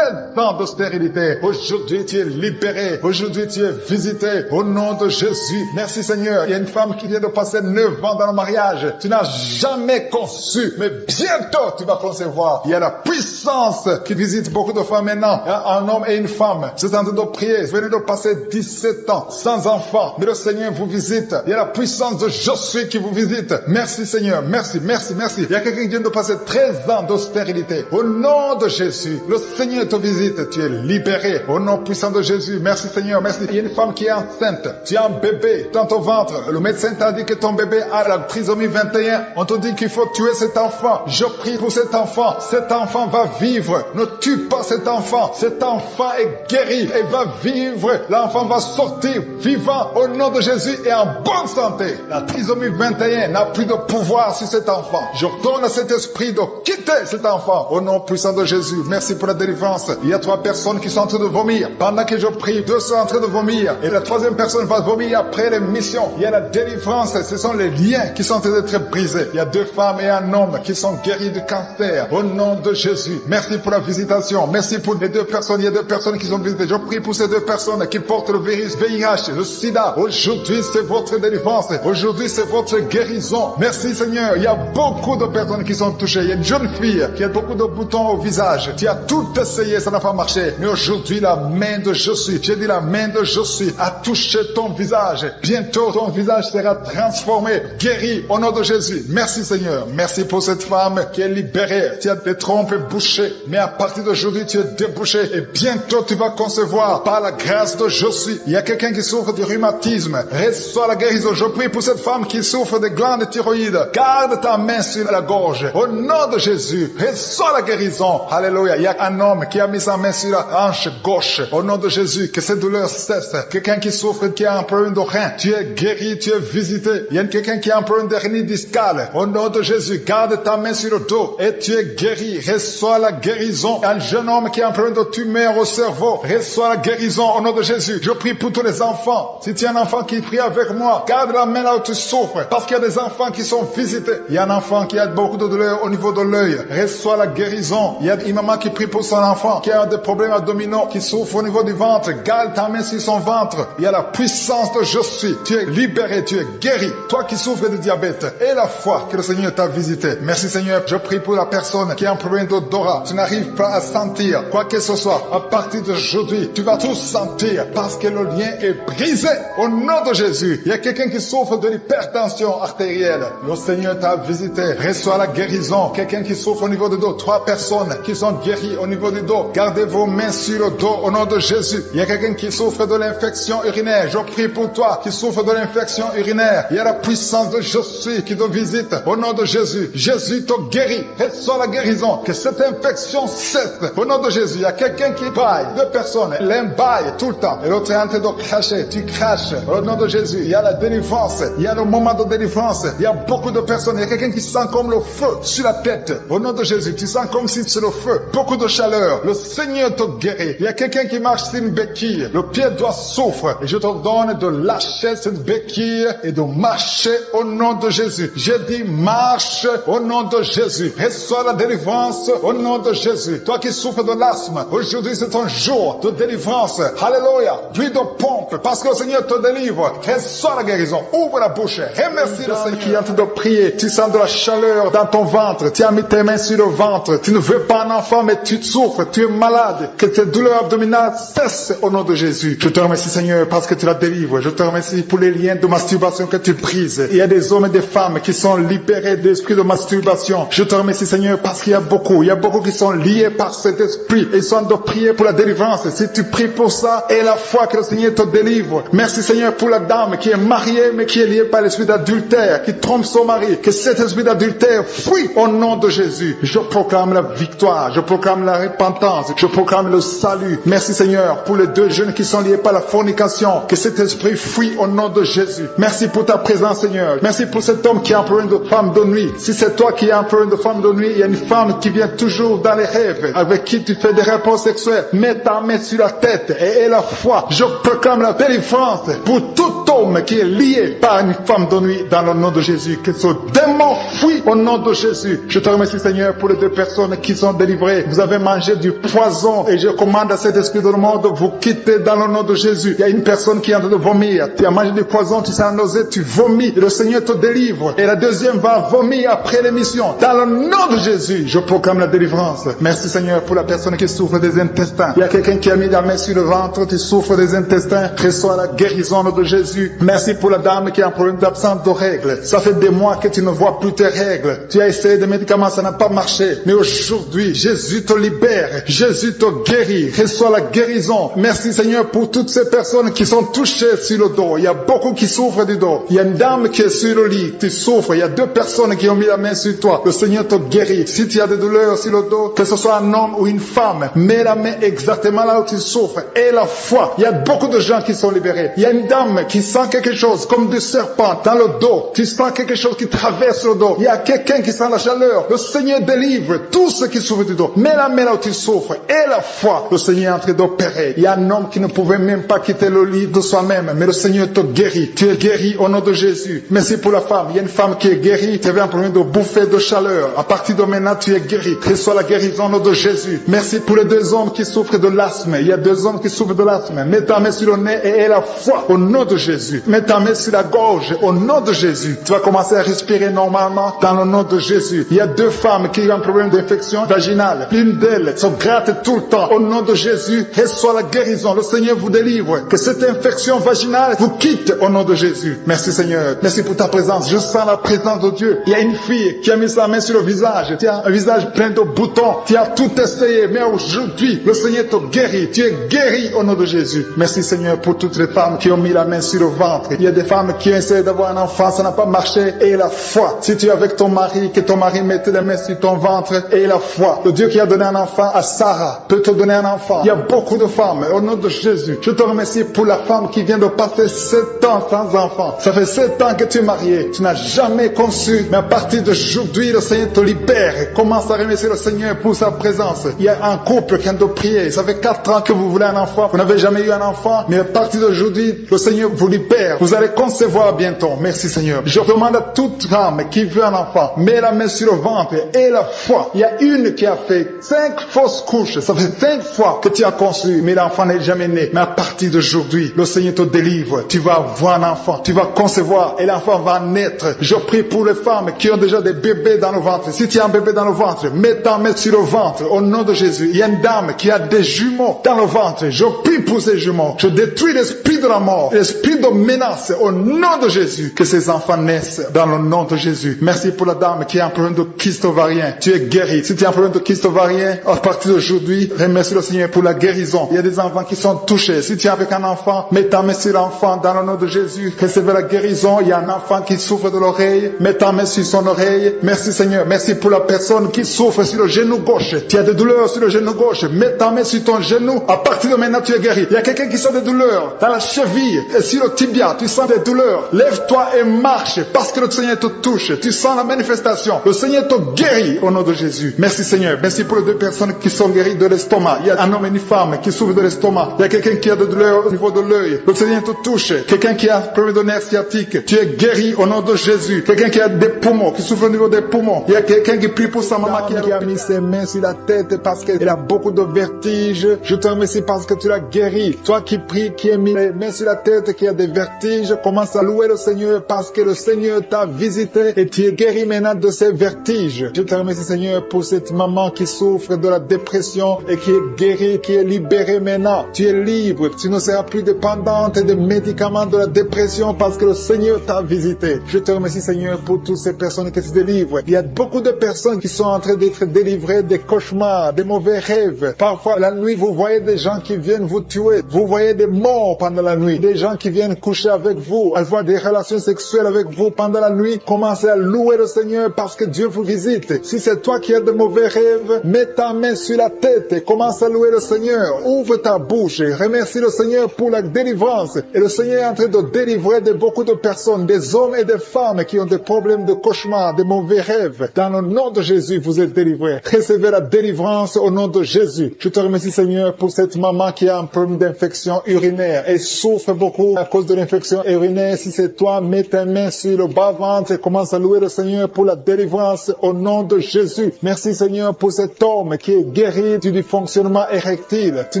ans de stérilité. Aujourd'hui, tu es libéré. Aujourd'hui, tu es visiter au nom de Jésus. Merci Seigneur. Il y a une femme qui vient de passer 9 ans dans le mariage. Tu n'as jamais conçu, mais bientôt tu vas concevoir. Il y a la puissance qui visite beaucoup de femmes maintenant. Un homme et une femme. C'est en train de prier. Vous venez de passer 17 ans sans enfant. Mais le Seigneur vous visite. Il y a la puissance de Je suis qui vous visite. Merci Seigneur. Merci, merci, merci. Il y a quelqu'un qui vient de passer 13 ans d'austérité. Au nom de Jésus, le Seigneur te visite. Tu es libéré. Au nom puissant de Jésus. Merci Seigneur. Merci. Il y a une femme qui est enceinte. Tu as un bébé dans ton ventre. Le médecin t'a dit que ton bébé a la trisomie 21. On te dit qu'il faut tuer cet enfant. Je prie pour cet enfant. Cet enfant va vivre. Ne tue pas cet enfant. Cet enfant est guéri et va vivre. L'enfant va sortir vivant au nom de Jésus et en bonne santé. La trisomie 21 n'a plus de pouvoir sur cet enfant. Je donne à cet esprit de quitter cet enfant au nom puissant de Jésus. Merci pour la délivrance. Il y a 3 personnes qui sont en train de vomir. Pendant que je prie, 2 sont en train de vomir. Et la 3e personne va vomir après l'émission. Il y a la délivrance. Ce sont les liens qui sont en train d'être brisés. Il y a 2 femmes et un homme qui sont guéris du cancer au nom de Jésus. Merci pour la visitation. Merci pour les 2 personnes. Il y a 2 personnes qui sont visitées. Je prie pour ces 2 personnes qui portent le virus VIH, le sida. Aujourd'hui, c'est votre délivrance. Aujourd'hui, c'est votre guérison. Merci Seigneur. Il y a beaucoup de personnes qui sont touchées. Il y a une jeune fille qui a beaucoup de boutons au visage. Tu as tout essayé, ça n'a pas marché. Mais aujourd'hui, la main de Je suis, j'ai dit la main de Je suis, a touché ton visage. Bientôt, ton visage sera transformé, guéri au nom de Jésus. Merci Seigneur. Merci pour cette femme qui est libérée. Tu as des trompes bouchées. Mais à partir d'aujourd'hui, tu es débouché. Et bientôt, tu vas concevoir par la grâce de Je suis. Il y a quelqu'un qui souffre du rhumatisme. Reçois la guérison. Je prie pour cette femme qui souffre de glandes thyroïdes. Garde ta main sur la gorge. Au nom de Jésus, reçois la guérison. Alléluia. Il y a un homme qui a mis sa main sur la hanche gauche. Au nom de Jésus, que cette douleur cesse. Quelqu'un qui souffre, qui a un problème de rein. Tu es guéri, tu es visité. Il y a quelqu'un qui a un problème d'hernie discale. Au nom de Jésus, garde ta main sur le dos et tu es guéri. Reçois la guérison. Un jeune homme qui a un problème de tumeur au cerveau. Reçois la guérison au nom de Jésus. Je prie pour tous les enfants. Si tu as un enfant qui prie avec moi, garde la main là où tu souffres. Parce qu'il y a des enfants qui sont visités. Il y a un enfant qui a beaucoup de douleur au niveau de l'œil. Reçois la guérison. Il y a une maman qui prie pour son enfant qui a des problèmes abdominaux, qui souffre au niveau du ventre. Garde ta main sur son ventre. Il y a la puissance de Je suis. Tu es libéré, tu es guéri. Toi qui souffres de diabète et la foi que le Seigneur t'a visité. Merci Seigneur. Je prie pour la personne qui a un problème d'odorat. Tu n'arrives pas à sentir quoi que ce soit. À partir d'aujourd'hui, tu vas tout sentir parce que le lien est brisé au nom de Jésus. Il y a quelqu'un qui souffre de l'hypertension artérielle. Le Seigneur t'a visité. Reçois la guérison. Quelqu'un qui souffre au niveau du dos. 3 personnes qui sont guéries au niveau du dos. Gardez vos mains sur le dos au nom de Jésus. Il y a quelqu'un qui souffre de l'infection urinaire. Je prie pour toi qui souffre de l'infection urinaire. Il y a la puissance de Je suis qui te visite au nom de Jésus. Jésus te guérit. Reçois la guérison. Que cette infection cesse au nom de Jésus. Il y a quelqu'un qui baille. 2 personnes. L'un baille tout le temps. Et l'autre est en train de cracher. Tu craches au nom de Jésus. Il y a la délivrance. Il y a le moment de délivrance. Il y a beaucoup de personnes. Il y a quelqu'un qui sent comme le feu sur la tête. Au nom de Jésus. Tu sens comme si c'est le feu. Beaucoup de chaleur. Le Seigneur te guérit. Il y a quelqu'un qui marche sur une béquille. Le pied doit souffre. Et je te donne de lâcher cette béquille et de marcher au nom de Jésus. J'ai dit marche au nom de Jésus. Reçois la délivrance au nom de Jésus. Toi qui souffres de l'asthme, aujourd'hui c'est ton jour de délivrance. Alléluia. Puis de pompe parce que le Seigneur te délivre. Reçois la guérison. Ouvre la bouche. Remercie le Seigneur qui est en train de prier. Tu sens de la chaleur dans ton ventre. Tu as mis tes mains sur le ventre. Tu ne veux pas un enfant mais tu souffres. Tu es malade. Que tes douleurs abdominales cessent au nom de Jésus. Je te remercie Seigneur parce que tu la délivres. Je te remercie pour les liens de masturbation que tu brises. Il y a des hommes et des femmes qui sont libérés de l'esprit de masturbation. Je te remercie Seigneur parce qu'il y a beaucoup qui sont liés par cet esprit. Et ils sont de prier pour la délivrance. Si tu pries pour ça, et la foi que le Seigneur te délivre. Merci Seigneur pour la dame qui est mariée mais qui est liée par l'esprit d'adultère, qui trompe son mari. Que cet esprit d'adultère fuit au nom de Jésus. Je proclame la victoire. Je proclame la repentance. Je proclame le salut. Merci Seigneur pour les 2 jeunes qui sont liés par la fornication. Que cet esprit fuit au nom de Jésus. Merci pour ta présence Seigneur. Merci pour cet homme qui a un problème de femme de nuit. Si c'est toi qui as un problème de femme de nuit, il y a une femme qui vient toujours dans les rêves, avec qui tu fais des rapports sexuels. Mets ta main sur la tête et aie la foi. Je proclame la délivrance pour tout homme qui est lié par une femme de nuit dans le nom de Jésus. Que ce démon fuit au nom de Jésus. Je te remercie Seigneur pour les deux personnes qui sont délivrées. Vous avez mangé du poison et je commande à cet esprit de le monde, vous quittez dans le nom de Jésus. Il y a une personne qui est en train de vomir. Tu as mangé du poison, tu sens nausée, tu vomis et le Seigneur te délivre. Et la deuxième va vomir après l'émission. Dans le nom de Jésus, je proclame la délivrance. Merci Seigneur pour la personne qui souffre des intestins. Il y a quelqu'un qui a mis la main sur le ventre, tu souffres des intestins. Reçois la guérison de Jésus. Merci pour la dame qui a un problème d'absence de règles. Ça fait des mois que tu ne vois plus tes règles. Tu as essayé des médicaments, ça n'a pas marché. Mais aujourd'hui, Jésus te libère. Jésus te guérit. Reçois la guérison. Merci Seigneur pour toutes ces personnes qui sont touchées sur le dos. Il y a beaucoup qui souffrent du dos. Il y a une dame qui est sur le lit. Tu souffres. Il y a deux personnes qui ont mis la main sur toi. Le Seigneur te guérit. Si tu as des douleurs sur le dos, que ce soit un homme ou une femme, mets la main exactement là où tu souffres. Et la foi. Il y a beaucoup de gens qui sont libérés. Il y a une dame qui sent quelque chose comme du serpent dans le dos. Tu sens quelque chose qui traverse le dos. Il y a quelqu'un qui sent la chaleur. Le Seigneur délivre tous ceux qui souffrent du dos. Mets la main là où tu souffres. Et la foi. Le Seigneur est en train d'opérer. Il y a un homme qui ne pouvait même pas quitter le lit de soi-même. Mais le Seigneur te guérit. Tu es guéri au nom de Jésus. Merci pour la femme. Il y a une femme qui est guérie. Tu avais un problème de bouffée de chaleur. À partir de maintenant, tu es guéri. Reçois la guérison au nom de Jésus. Merci pour les deux hommes qui souffrent de l'asthme. Il y a deux hommes qui souffrent de l'asthme. Mets ta main sur le nez et aie la foi au nom de Jésus. Mets ta main sur la gorge au nom de Jésus. Tu vas commencer à respirer normalement dans le nom de Jésus. Il y a deux femmes qui ont un problème d'infection vaginale. L'une d'elles se gratte tout le temps. Au nom de Jésus, reçois la guérison. Le Seigneur vous délivre. Que cette infection vaginale vous quitte au nom de Jésus. Merci Seigneur. Merci pour ta présence. Je sens la présence de Dieu. Il y a une fille qui a mis sa main sur le visage. Tu as un visage plein de boutons. Tu as tout essayé. Mais aujourd'hui, le Seigneur te guérit. Tu es guéri au nom de Jésus. Merci Seigneur pour toutes les femmes qui ont mis la main sur le ventre. Il y a des femmes qui ont essayé d'avoir un enfant. Ça n'a pas marché. Et la foi. Si tu es avec ton mari, que ton mari mette les mains sur ton ventre. Et la foi. Le Dieu qui a donné un enfant à Sarah peut te donner un enfant. Il y a beaucoup de femmes. Au nom de Jésus, je te remercie pour la femme qui vient de passer 7 ans sans enfant. Ça fait 7 ans que tu es marié. Tu n'as jamais conçu. Mais à partir d'aujourd'hui, le Seigneur te libère. Commence à remercier le Seigneur pour sa présence. Il y a un couple qui vient de prier. Ça fait 4 ans que vous voulez un enfant. Vous n'avez jamais eu un enfant. Mais à partir d'aujourd'hui, le Seigneur vous libère. Vous allez concevoir bientôt. Merci Seigneur. Je demande à toute femme qui veut un enfant, mets la main sur le ventre et la foi. Il y a une qui a fait 5 fausses couches. Ça fait 5 fois que tu as conçu, mais l'enfant n'est jamais né. Mais à partir d'aujourd'hui, le Seigneur te délivre. Tu vas avoir un enfant. Tu vas concevoir et l'enfant va naître. Je prie pour les femmes qui ont déjà des bébés dans le ventre. Si tu as un bébé dans le ventre, mets ta main sur le ventre au nom de Jésus. Il y a une dame qui a des jumeaux dans le ventre. Je prie pour ces jumeaux. Je détruis l'esprit de la mort, l'esprit de menace au nom de Jésus. Que ces enfants naissent dans le nom de Jésus. Merci pour la dame qui a un problème de kyste ovarien. Tu es guéri. Si tu as un problème de kyste ovarien, à partir d'aujourd'hui, remercie le Seigneur pour la guérison. Il y a des enfants qui sont touchés. Si tu es avec un enfant, mets ta main sur l'enfant dans le nom de Jésus. Recevez la guérison. Il y a un enfant qui souffre de l'oreille. Mets ta main sur son oreille. Merci Seigneur. Merci pour la personne qui souffre sur le genou gauche. Tu as des douleurs sur le genou gauche. Mets ta main sur ton genou. À partir de maintenant, tu es guéri. Il y a quelqu'un qui sent des douleurs dans la cheville et sur le tibia. Tu sens des douleurs. Lève-toi et marche parce que le Seigneur te touche. Tu sens la manifestation. Le Seigneur te guérit au nom de Jésus. Merci Seigneur. Merci pour les deux personnes qui sont guéries de l'estomac. Il y a un homme et une femme qui souffrent de l'estomac. Il y a quelqu'un qui a des douleurs au niveau de l'œil. Le Seigneur te touche. Quelqu'un qui a un problème de nerf sciatique. Tu es guéri au nom de Jésus. Quelqu'un qui a des poumons, qui souffre au niveau des poumons. Il y a quelqu'un qui prie pour sa maman qui a mis ses mains sur la tête parce qu'elle a beaucoup de vertiges. Je te remercie parce que tu l'as guéri. Toi qui pries, qui a mis les mains sur la tête, qui a des vertiges, commence à louer le Seigneur parce que le Seigneur t'a visité et tu es guéri maintenant de ces vertiges. Je te remercie Seigneur pour cette maman qui souffre de la dépression et qui est guérie, qui est libérée maintenant. Tu es libre. Tu ne seras plus dépendante des médicaments de la dépression parce que le Seigneur t'a visité. Je te remercie Seigneur pour toutes ces personnes qui se délivrent. Il y a beaucoup de personnes qui sont en train d'être délivrées des cauchemars, des mauvais rêves. Parfois la nuit vous voyez des gens qui viennent vous tuer. Vous voyez des morts pendant la nuit. Des gens qui viennent coucher avec vous, avoir des relations sexuelles avec vous pendant la nuit. Commencez à louer le Seigneur parce que Dieu vous visite. Si c'est toi qui as de mauvais rêves, mets ta main sur la tête et commence à louer le Seigneur. Ouvre ta bouche et remercie le Seigneur pour la délivrance. Et le Seigneur est en train de délivrer de beaucoup de personnes, des hommes et des femmes qui ont des problèmes de cauchemar, des mauvais rêves. Dans le nom de Jésus, vous êtes délivrés. Recevez la délivrance au nom de Jésus. Je te remercie Seigneur pour cette maman qui a un problème d'infection urinaire et souffre beaucoup à cause cause de l'infection urinaire. Si c'est toi, mets tes mains sur le bas-ventre et commence à louer le Seigneur pour la délivrance au nom de Jésus. Merci Seigneur pour cet homme qui est guéri du dysfonctionnement érectile. Tu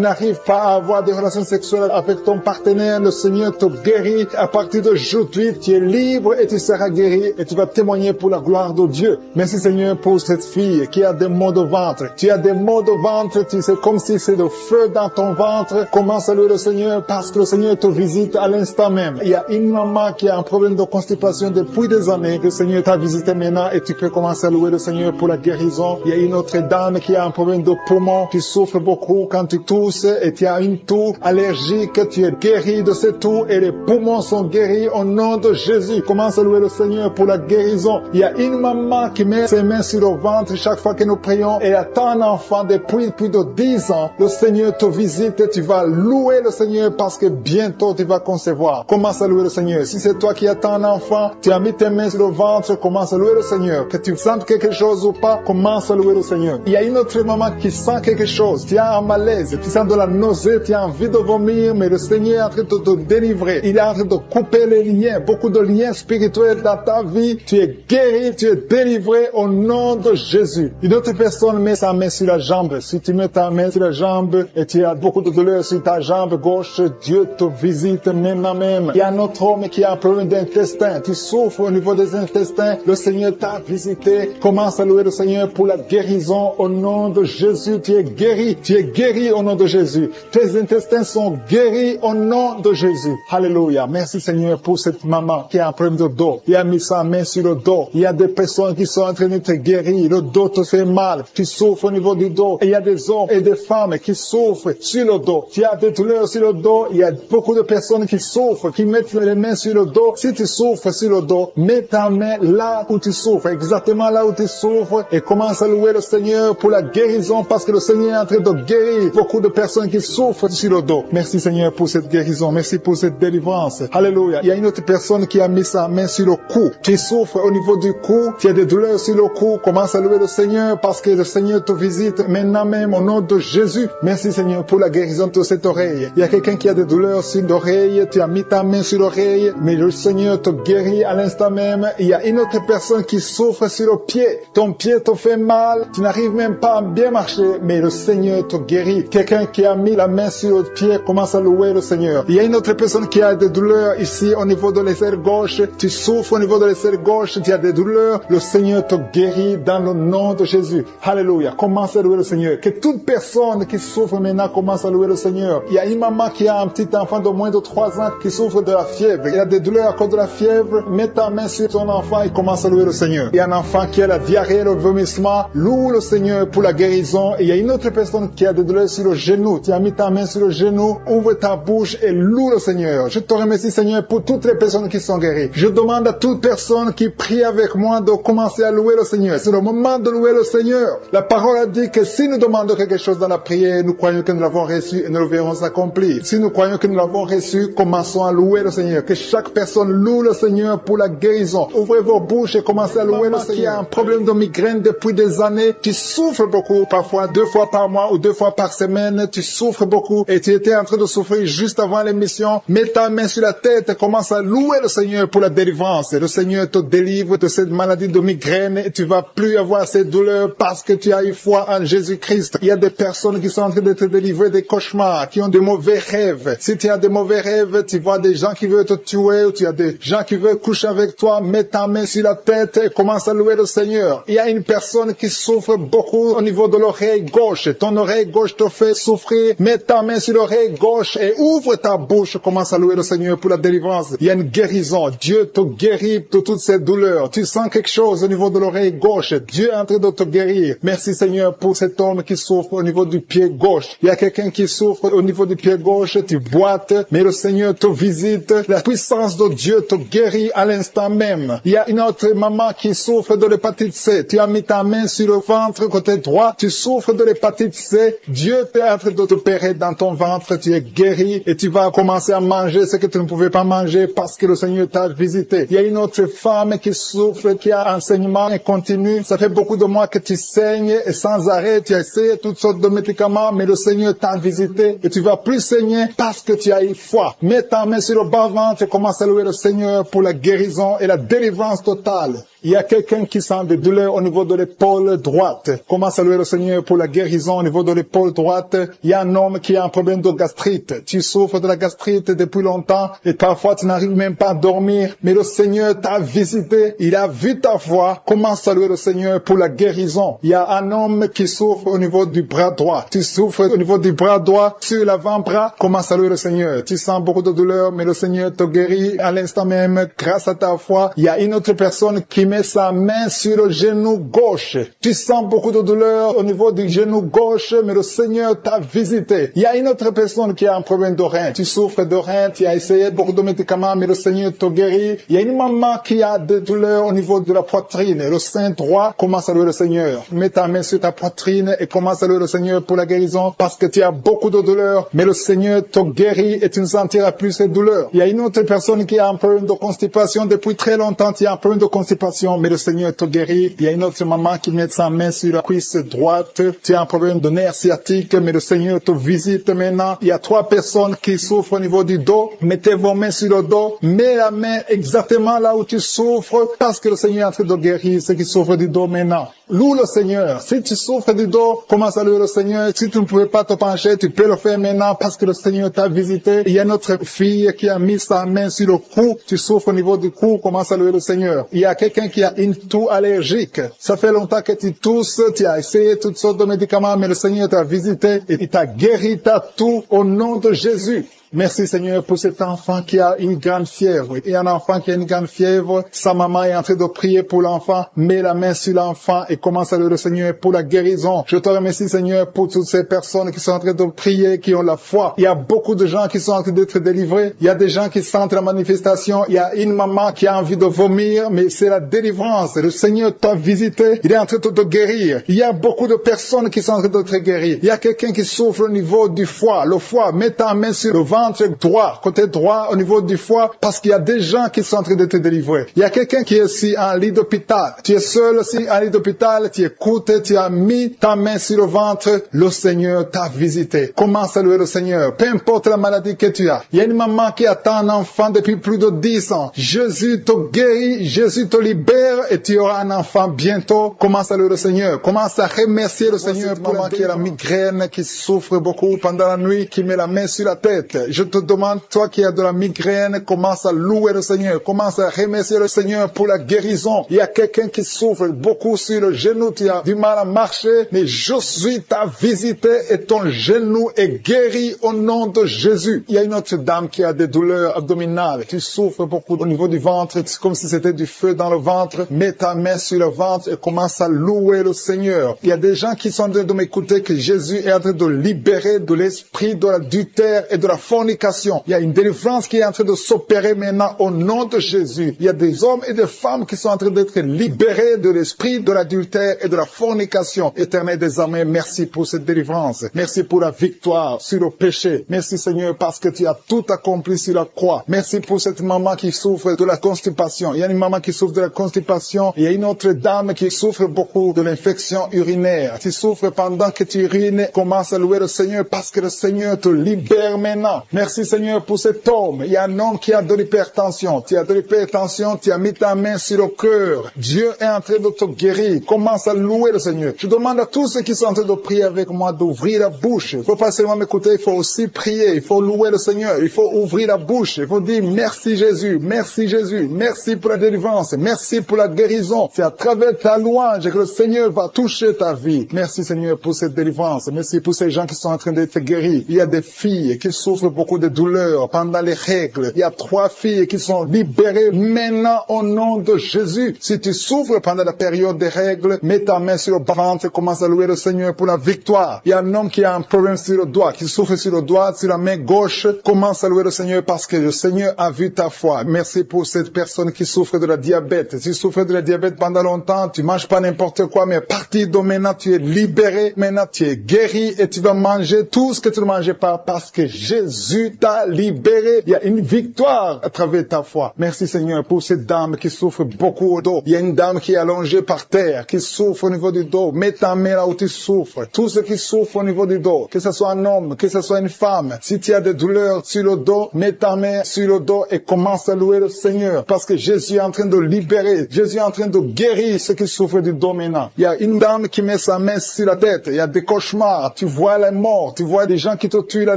n'arrives pas à avoir des relations sexuelles avec ton partenaire. Le Seigneur te guérit. À partir d'aujourd'hui, tu es libre et tu seras guéri et tu vas témoigner pour la gloire de Dieu. Merci Seigneur pour cette fille qui a des maux de ventre. Tu as des maux de ventre, tu sais, comme si c'est le feu dans ton ventre. Commence à louer le Seigneur parce que le Seigneur te visite à l'instant même. Il y a une maman qui a un problème de constipation depuis des années. Le Seigneur t'a visité maintenant et tu peux commencer à louer le Seigneur pour la guérison. Il y a une autre dame qui a un problème de poumon. Tu souffres beaucoup quand tu tousses et tu as une toux allergique. Tu es guéri de cette toux et les poumons sont guéris au nom de Jésus. Commence à louer le Seigneur pour la guérison. Il y a une maman qui met ses mains sur le ventre chaque fois que nous prions et attend un enfant depuis plus de 10 ans. Le Seigneur te visite et tu vas louer le Seigneur parce que bientôt tu vas concevoir. Commence à louer le Seigneur. Si c'est toi qui attends un enfant, tu as mis tes mains sur le ventre, commence à louer le Seigneur. Que tu sentes quelque chose ou pas, commence à louer le Seigneur. Il y a une autre maman qui sent quelque chose. Tu as un malaise, tu sens de la nausée, tu as envie de vomir, mais le Seigneur est en train de te délivrer. Il est en train de couper les liens, beaucoup de liens spirituels dans ta vie. Tu es guéri, tu es délivré au nom de Jésus. Une autre personne met sa main sur la jambe. Si tu mets ta main sur la jambe et tu as beaucoup de douleur sur ta jambe gauche, Dieu te visite maintenant même. Il y a un autre homme qui a un problème d'intestin. Tu souffres au niveau des intestins. Le Seigneur t'a visité. Commence à louer le Seigneur pour la guérison au nom de Jésus. Tu es guéri. Tu es guéri au nom de Jésus. Tes intestins sont guéris au nom de Jésus. Alléluia. Merci Seigneur pour cette maman qui a un problème de dos. Il a mis sa main sur le dos. Il y a des personnes qui sont en train de te guérir. Le dos te fait mal. Tu souffres au niveau du dos. Et il y a des hommes et des femmes qui souffrent sur le dos. Tu as des douleurs sur le dos. Il y a beaucoup de personnes qui souffrent, qui mettent les mains sur le dos. Si tu souffres sur le dos, mets ta main là où tu souffres, exactement là où tu souffres, et commence à louer le Seigneur pour la guérison, parce que le Seigneur est en train de guérir beaucoup de personnes qui souffrent sur le dos. Merci Seigneur pour cette guérison. Merci pour cette délivrance. Alléluia. Il y a une autre personne qui a mis sa main sur le cou. Tu souffres au niveau du cou. Tu as des douleurs sur le cou. Commence à louer le Seigneur parce que le Seigneur te visite maintenant même au nom de Jésus. Merci Seigneur pour la guérison de cette oreille. Il y a quelqu'un qui a des douleurs sur l'oreille. Tu as mis ta main sur l'oreille, mais le Seigneur te guérit à l'instant même. Il y a une autre personne qui souffre sur le pied. Ton pied te fait mal. Tu n'arrives même pas à bien marcher, mais le Seigneur te guérit. Quelqu'un qui a mis la main sur le pied commence à louer le Seigneur. Il y a une autre personne qui a des douleurs ici au niveau de l'aisselle gauche. Tu souffres au niveau de l'aisselle gauche. Tu as des douleurs. Le Seigneur te guérit dans le nom de Jésus. Alléluia. Commence à louer le Seigneur. Que toute personne qui souffre maintenant commence à louer le Seigneur. Il y a une maman qui a un petit enfant de moins de 3 ans qui souffre de la fièvre. Il a des douleurs à cause de la fièvre. Mets ta main sur ton enfant et commence à louer le Seigneur. Il y a un enfant qui a la diarrhée, le vomissement. Loue le Seigneur pour la guérison. Et il y a une autre personne qui a des douleurs sur le genou. Tu as mis ta main sur le genou. Ouvre ta bouche et loue le Seigneur. Je te remercie Seigneur pour toutes les personnes qui sont guéries. Je demande à toute personne qui prie avec moi de commencer à louer le Seigneur. C'est le moment de louer le Seigneur. La parole a dit que si nous demandons quelque chose dans la prière, nous croyons que nous l'avons reçu et nous le verrons s'accomplir. Si nous croyons que nous l'avons reçu, commençons à louer le Seigneur. Que chaque personne loue le Seigneur pour la guérison. Ouvrez vos bouches et commencez à louer le Seigneur. Qui a un problème de migraine depuis des années, tu souffres beaucoup, parfois 2 fois par mois ou 2 fois par semaine, tu souffres beaucoup et tu étais en train de souffrir juste avant l'émission. Mets ta main sur la tête et commence à louer le Seigneur pour la délivrance. Le Seigneur te délivre de cette maladie de migraine et tu vas plus avoir ces douleurs parce que tu as eu foi en Jésus-Christ. Il y a des personnes qui sont en train de te délivrer des cauchemars, qui ont des mauvais rêves. Si tu as des mauvais rêves, tu vois des gens qui veulent te tuer ou tu as des gens qui veulent coucher avec toi, mets ta main sur la tête et commence à louer le Seigneur. Il y a une personne qui souffre beaucoup au niveau de l'oreille gauche. Ton oreille gauche te fait souffrir. Mets ta main sur l'oreille gauche et ouvre ta bouche. Commence à louer le Seigneur pour la délivrance. Il y a une guérison. Dieu te guérit de toutes ces douleurs. Tu sens quelque chose au niveau de l'oreille gauche. Dieu est en train de te guérir. Merci Seigneur pour cet homme qui souffre au niveau du pied gauche. Il y a quelqu'un qui souffre au niveau du pied gauche. Tu boites, mais le Seigneur te visite. La puissance de Dieu te guérit à l'instant même. Il y a une autre maman qui souffre de l'hépatite C. Tu as mis ta main sur le ventre côté droit. Tu souffres de l'hépatite C. Dieu est en train de t'opérer dans ton ventre. Tu es guéri et tu vas commencer à manger ce que tu ne pouvais pas manger parce que le Seigneur t'a visité. Il y a une autre femme qui souffre, qui a un saignement continu. Ça fait beaucoup de mois que tu saignes et sans arrêt. Tu as essayé toutes sortes de médicaments, mais le Seigneur t'a visité et tu vas plus saigner parce que tu as eu foi. Mets ta ta main sur le bas-ventre et commence à louer le Seigneur pour la guérison et la délivrance totale. Il y a quelqu'un qui sent des douleurs au niveau de l'épaule droite. Commence à louer le Seigneur pour la guérison au niveau de l'épaule droite. Il y a un homme qui a un problème de gastrite. Tu souffres de la gastrite depuis longtemps et parfois tu n'arrives même pas à dormir. Mais le Seigneur t'a visité. Il a vu ta foi. Commence à louer le Seigneur pour la guérison. Il y a un homme qui souffre au niveau du bras droit. Tu souffres au niveau du bras droit, sur l'avant-bras. Commence à louer le Seigneur. Tu sens beaucoup de douleur, mais le Seigneur te guérit à l'instant même grâce à ta foi. Il y a une autre personne qui met sa main sur le genou gauche. Tu sens beaucoup de douleur au niveau du genou gauche, mais le Seigneur t'a visité. Il y a une autre personne qui a un problème de rein. Tu souffres de rein, tu as essayé beaucoup de médicaments, mais le Seigneur te guérit. Il y a une maman qui a des douleurs au niveau de la poitrine. Le sein droit, commence à louer le Seigneur. Mets ta main sur ta poitrine et commence à louer le Seigneur pour la guérison parce que tu as beaucoup de douleurs, mais le Seigneur te guérit et tu ne sentiras plus ces douleurs. Il y a une autre personne qui a un problème de constipation depuis très longtemps. Tu as un problème de constipation, mais le Seigneur te guérit. Il y a une autre maman qui met sa main sur la cuisse droite. Tu as un problème de nerf sciatique, mais le Seigneur te visite maintenant. Il y a 3 personnes qui souffrent au niveau du dos. Mettez vos mains sur le dos. Mets la main exactement là où tu souffres parce que le Seigneur est en train de guérir ceux qui souffrent du dos maintenant. Loue le Seigneur. Si tu souffres du dos, commence à louer le Seigneur. Si tu ne pouvais pas te pencher, tu peux le faire maintenant parce que le Seigneur t'a visité. Il y a notre fille qui a mis sa main sur le cou. Tu souffres au niveau du cou, commence à louer le Seigneur. Il y a quelqu'un qui a une toux allergique. Ça fait longtemps que tu tousses, tu as essayé toutes sortes de médicaments, mais le Seigneur t'a visité et il t'a guéri ta toux au nom de Jésus. Merci Seigneur pour cet enfant qui a une grande fièvre. Il y a un enfant qui a une grande fièvre. Sa maman est en train de prier pour l'enfant. Mets la main sur l'enfant et commence à louer le Seigneur pour la guérison. Je te remercie Seigneur pour toutes ces personnes qui sont en train de prier, qui ont la foi. Il y a beaucoup de gens qui sont en train d'être délivrés. Il y a des gens qui sentent la manifestation. Il y a une maman qui a envie de vomir, mais c'est la délivrance. Le Seigneur t'a visité. Il est en train de te guérir. Il y a beaucoup de personnes qui sont en train de te guérir. Il y a quelqu'un qui souffre au niveau du foie. Le foie, mets ta main sur le ventre droit, côté droit au niveau du foie, parce qu'il y a des gens qui sont en train de te délivrer. Il y a quelqu'un qui est aussi en lit d'hôpital. Tu es seul aussi en lit d'hôpital, tu écoutes, tu as mis ta main sur le ventre, le Seigneur t'a visité. Commence à louer le Seigneur, peu importe la maladie que tu as. Il y a une maman qui attend un enfant depuis plus de 10 ans. Jésus te guérit, Jésus te libère et tu auras un enfant bientôt. Commence à louer le Seigneur. Commence à remercier le Seigneur pour la maman qui a la migraine, qui souffre beaucoup pendant la nuit, qui met la main sur la tête. Je te demande, toi qui as de la migraine, commence à louer le Seigneur. Commence à remercier le Seigneur pour la guérison. Il y a quelqu'un qui souffre beaucoup sur le genou. Tu as du mal à marcher, mais je suis ta visité et ton genou est guéri au nom de Jésus. Il y a une autre dame qui a des douleurs abdominales. Tu souffres beaucoup au niveau du ventre. C'est comme si c'était du feu dans le ventre. Mets ta main sur le ventre et commence à louer le Seigneur. Il y a des gens qui sont en train de m'écouter que Jésus est en train de libérer de l'esprit de l'adultère et de la fornication. Il y a une délivrance qui est en train de s'opérer maintenant au nom de Jésus. Il y a des hommes et des femmes qui sont en train d'être libérés de l'esprit de l'adultère et de la fornication. Éternel des armées, merci pour cette délivrance. Merci pour la victoire sur le péché. Merci Seigneur parce que tu as tout accompli sur la croix. Merci pour cette maman qui souffre de la constipation. Il y a une maman qui souffre de la constipation. Il y a une autre dame qui souffre beaucoup de l'infection urinaire. Tu souffres pendant que tu urines. Commence à louer le Seigneur parce que le Seigneur te libère maintenant. Merci Seigneur pour cet homme. Il y a un homme qui a de l'hypertension. Tu as de l'hypertension, tu as mis ta main sur le cœur. Dieu est en train de te guérir. Commence à louer le Seigneur. Je demande à tous ceux qui sont en train de prier avec moi d'ouvrir la bouche. Il ne faut pas seulement m'écouter, il faut aussi prier. Il faut louer le Seigneur. Il faut ouvrir la bouche. Il faut dire merci Jésus, merci Jésus, merci pour la délivrance, merci pour la guérison. C'est à travers ta louange que le Seigneur va toucher ta vie. Merci Seigneur pour cette délivrance. Merci pour ces gens qui sont en train d'être guéris. Il y a des filles qui souffrent beaucoup de douleurs pendant les règles. Il y a 3 filles qui sont libérées maintenant au nom de Jésus. Si tu souffres pendant la période des règles, mets ta main sur le ventre et commence à louer le Seigneur pour la victoire. Il y a un homme qui a un problème sur le doigt, qui souffre sur le doigt, sur la main gauche. Commence à louer le Seigneur parce que le Seigneur a vu ta foi. Merci pour cette personne qui souffre de la diabète. Si tu souffres de la diabète pendant longtemps, tu manges pas n'importe quoi, mais à partir de maintenant, tu es libéré. Maintenant, tu es guéri et tu vas manger tout ce que tu ne mangeais pas parce que Jésus Jésus t'a libéré. Il y a une victoire à travers ta foi. Merci Seigneur pour cette dame qui souffre beaucoup au dos. Il y a une dame qui est allongée par terre, qui souffre au niveau du dos. Mets ta main là où tu souffres. Tous ceux qui souffrent au niveau du dos, que ce soit un homme, que ce soit une femme, si tu as des douleurs sur le dos, mets ta main sur le dos et commence à louer le Seigneur. Parce que Jésus est en train de libérer. Jésus est en train de guérir ceux qui souffrent du dos maintenant. Il y a une dame qui met sa main sur la tête. Il y a des cauchemars. Tu vois les morts. Tu vois des gens qui te tuent la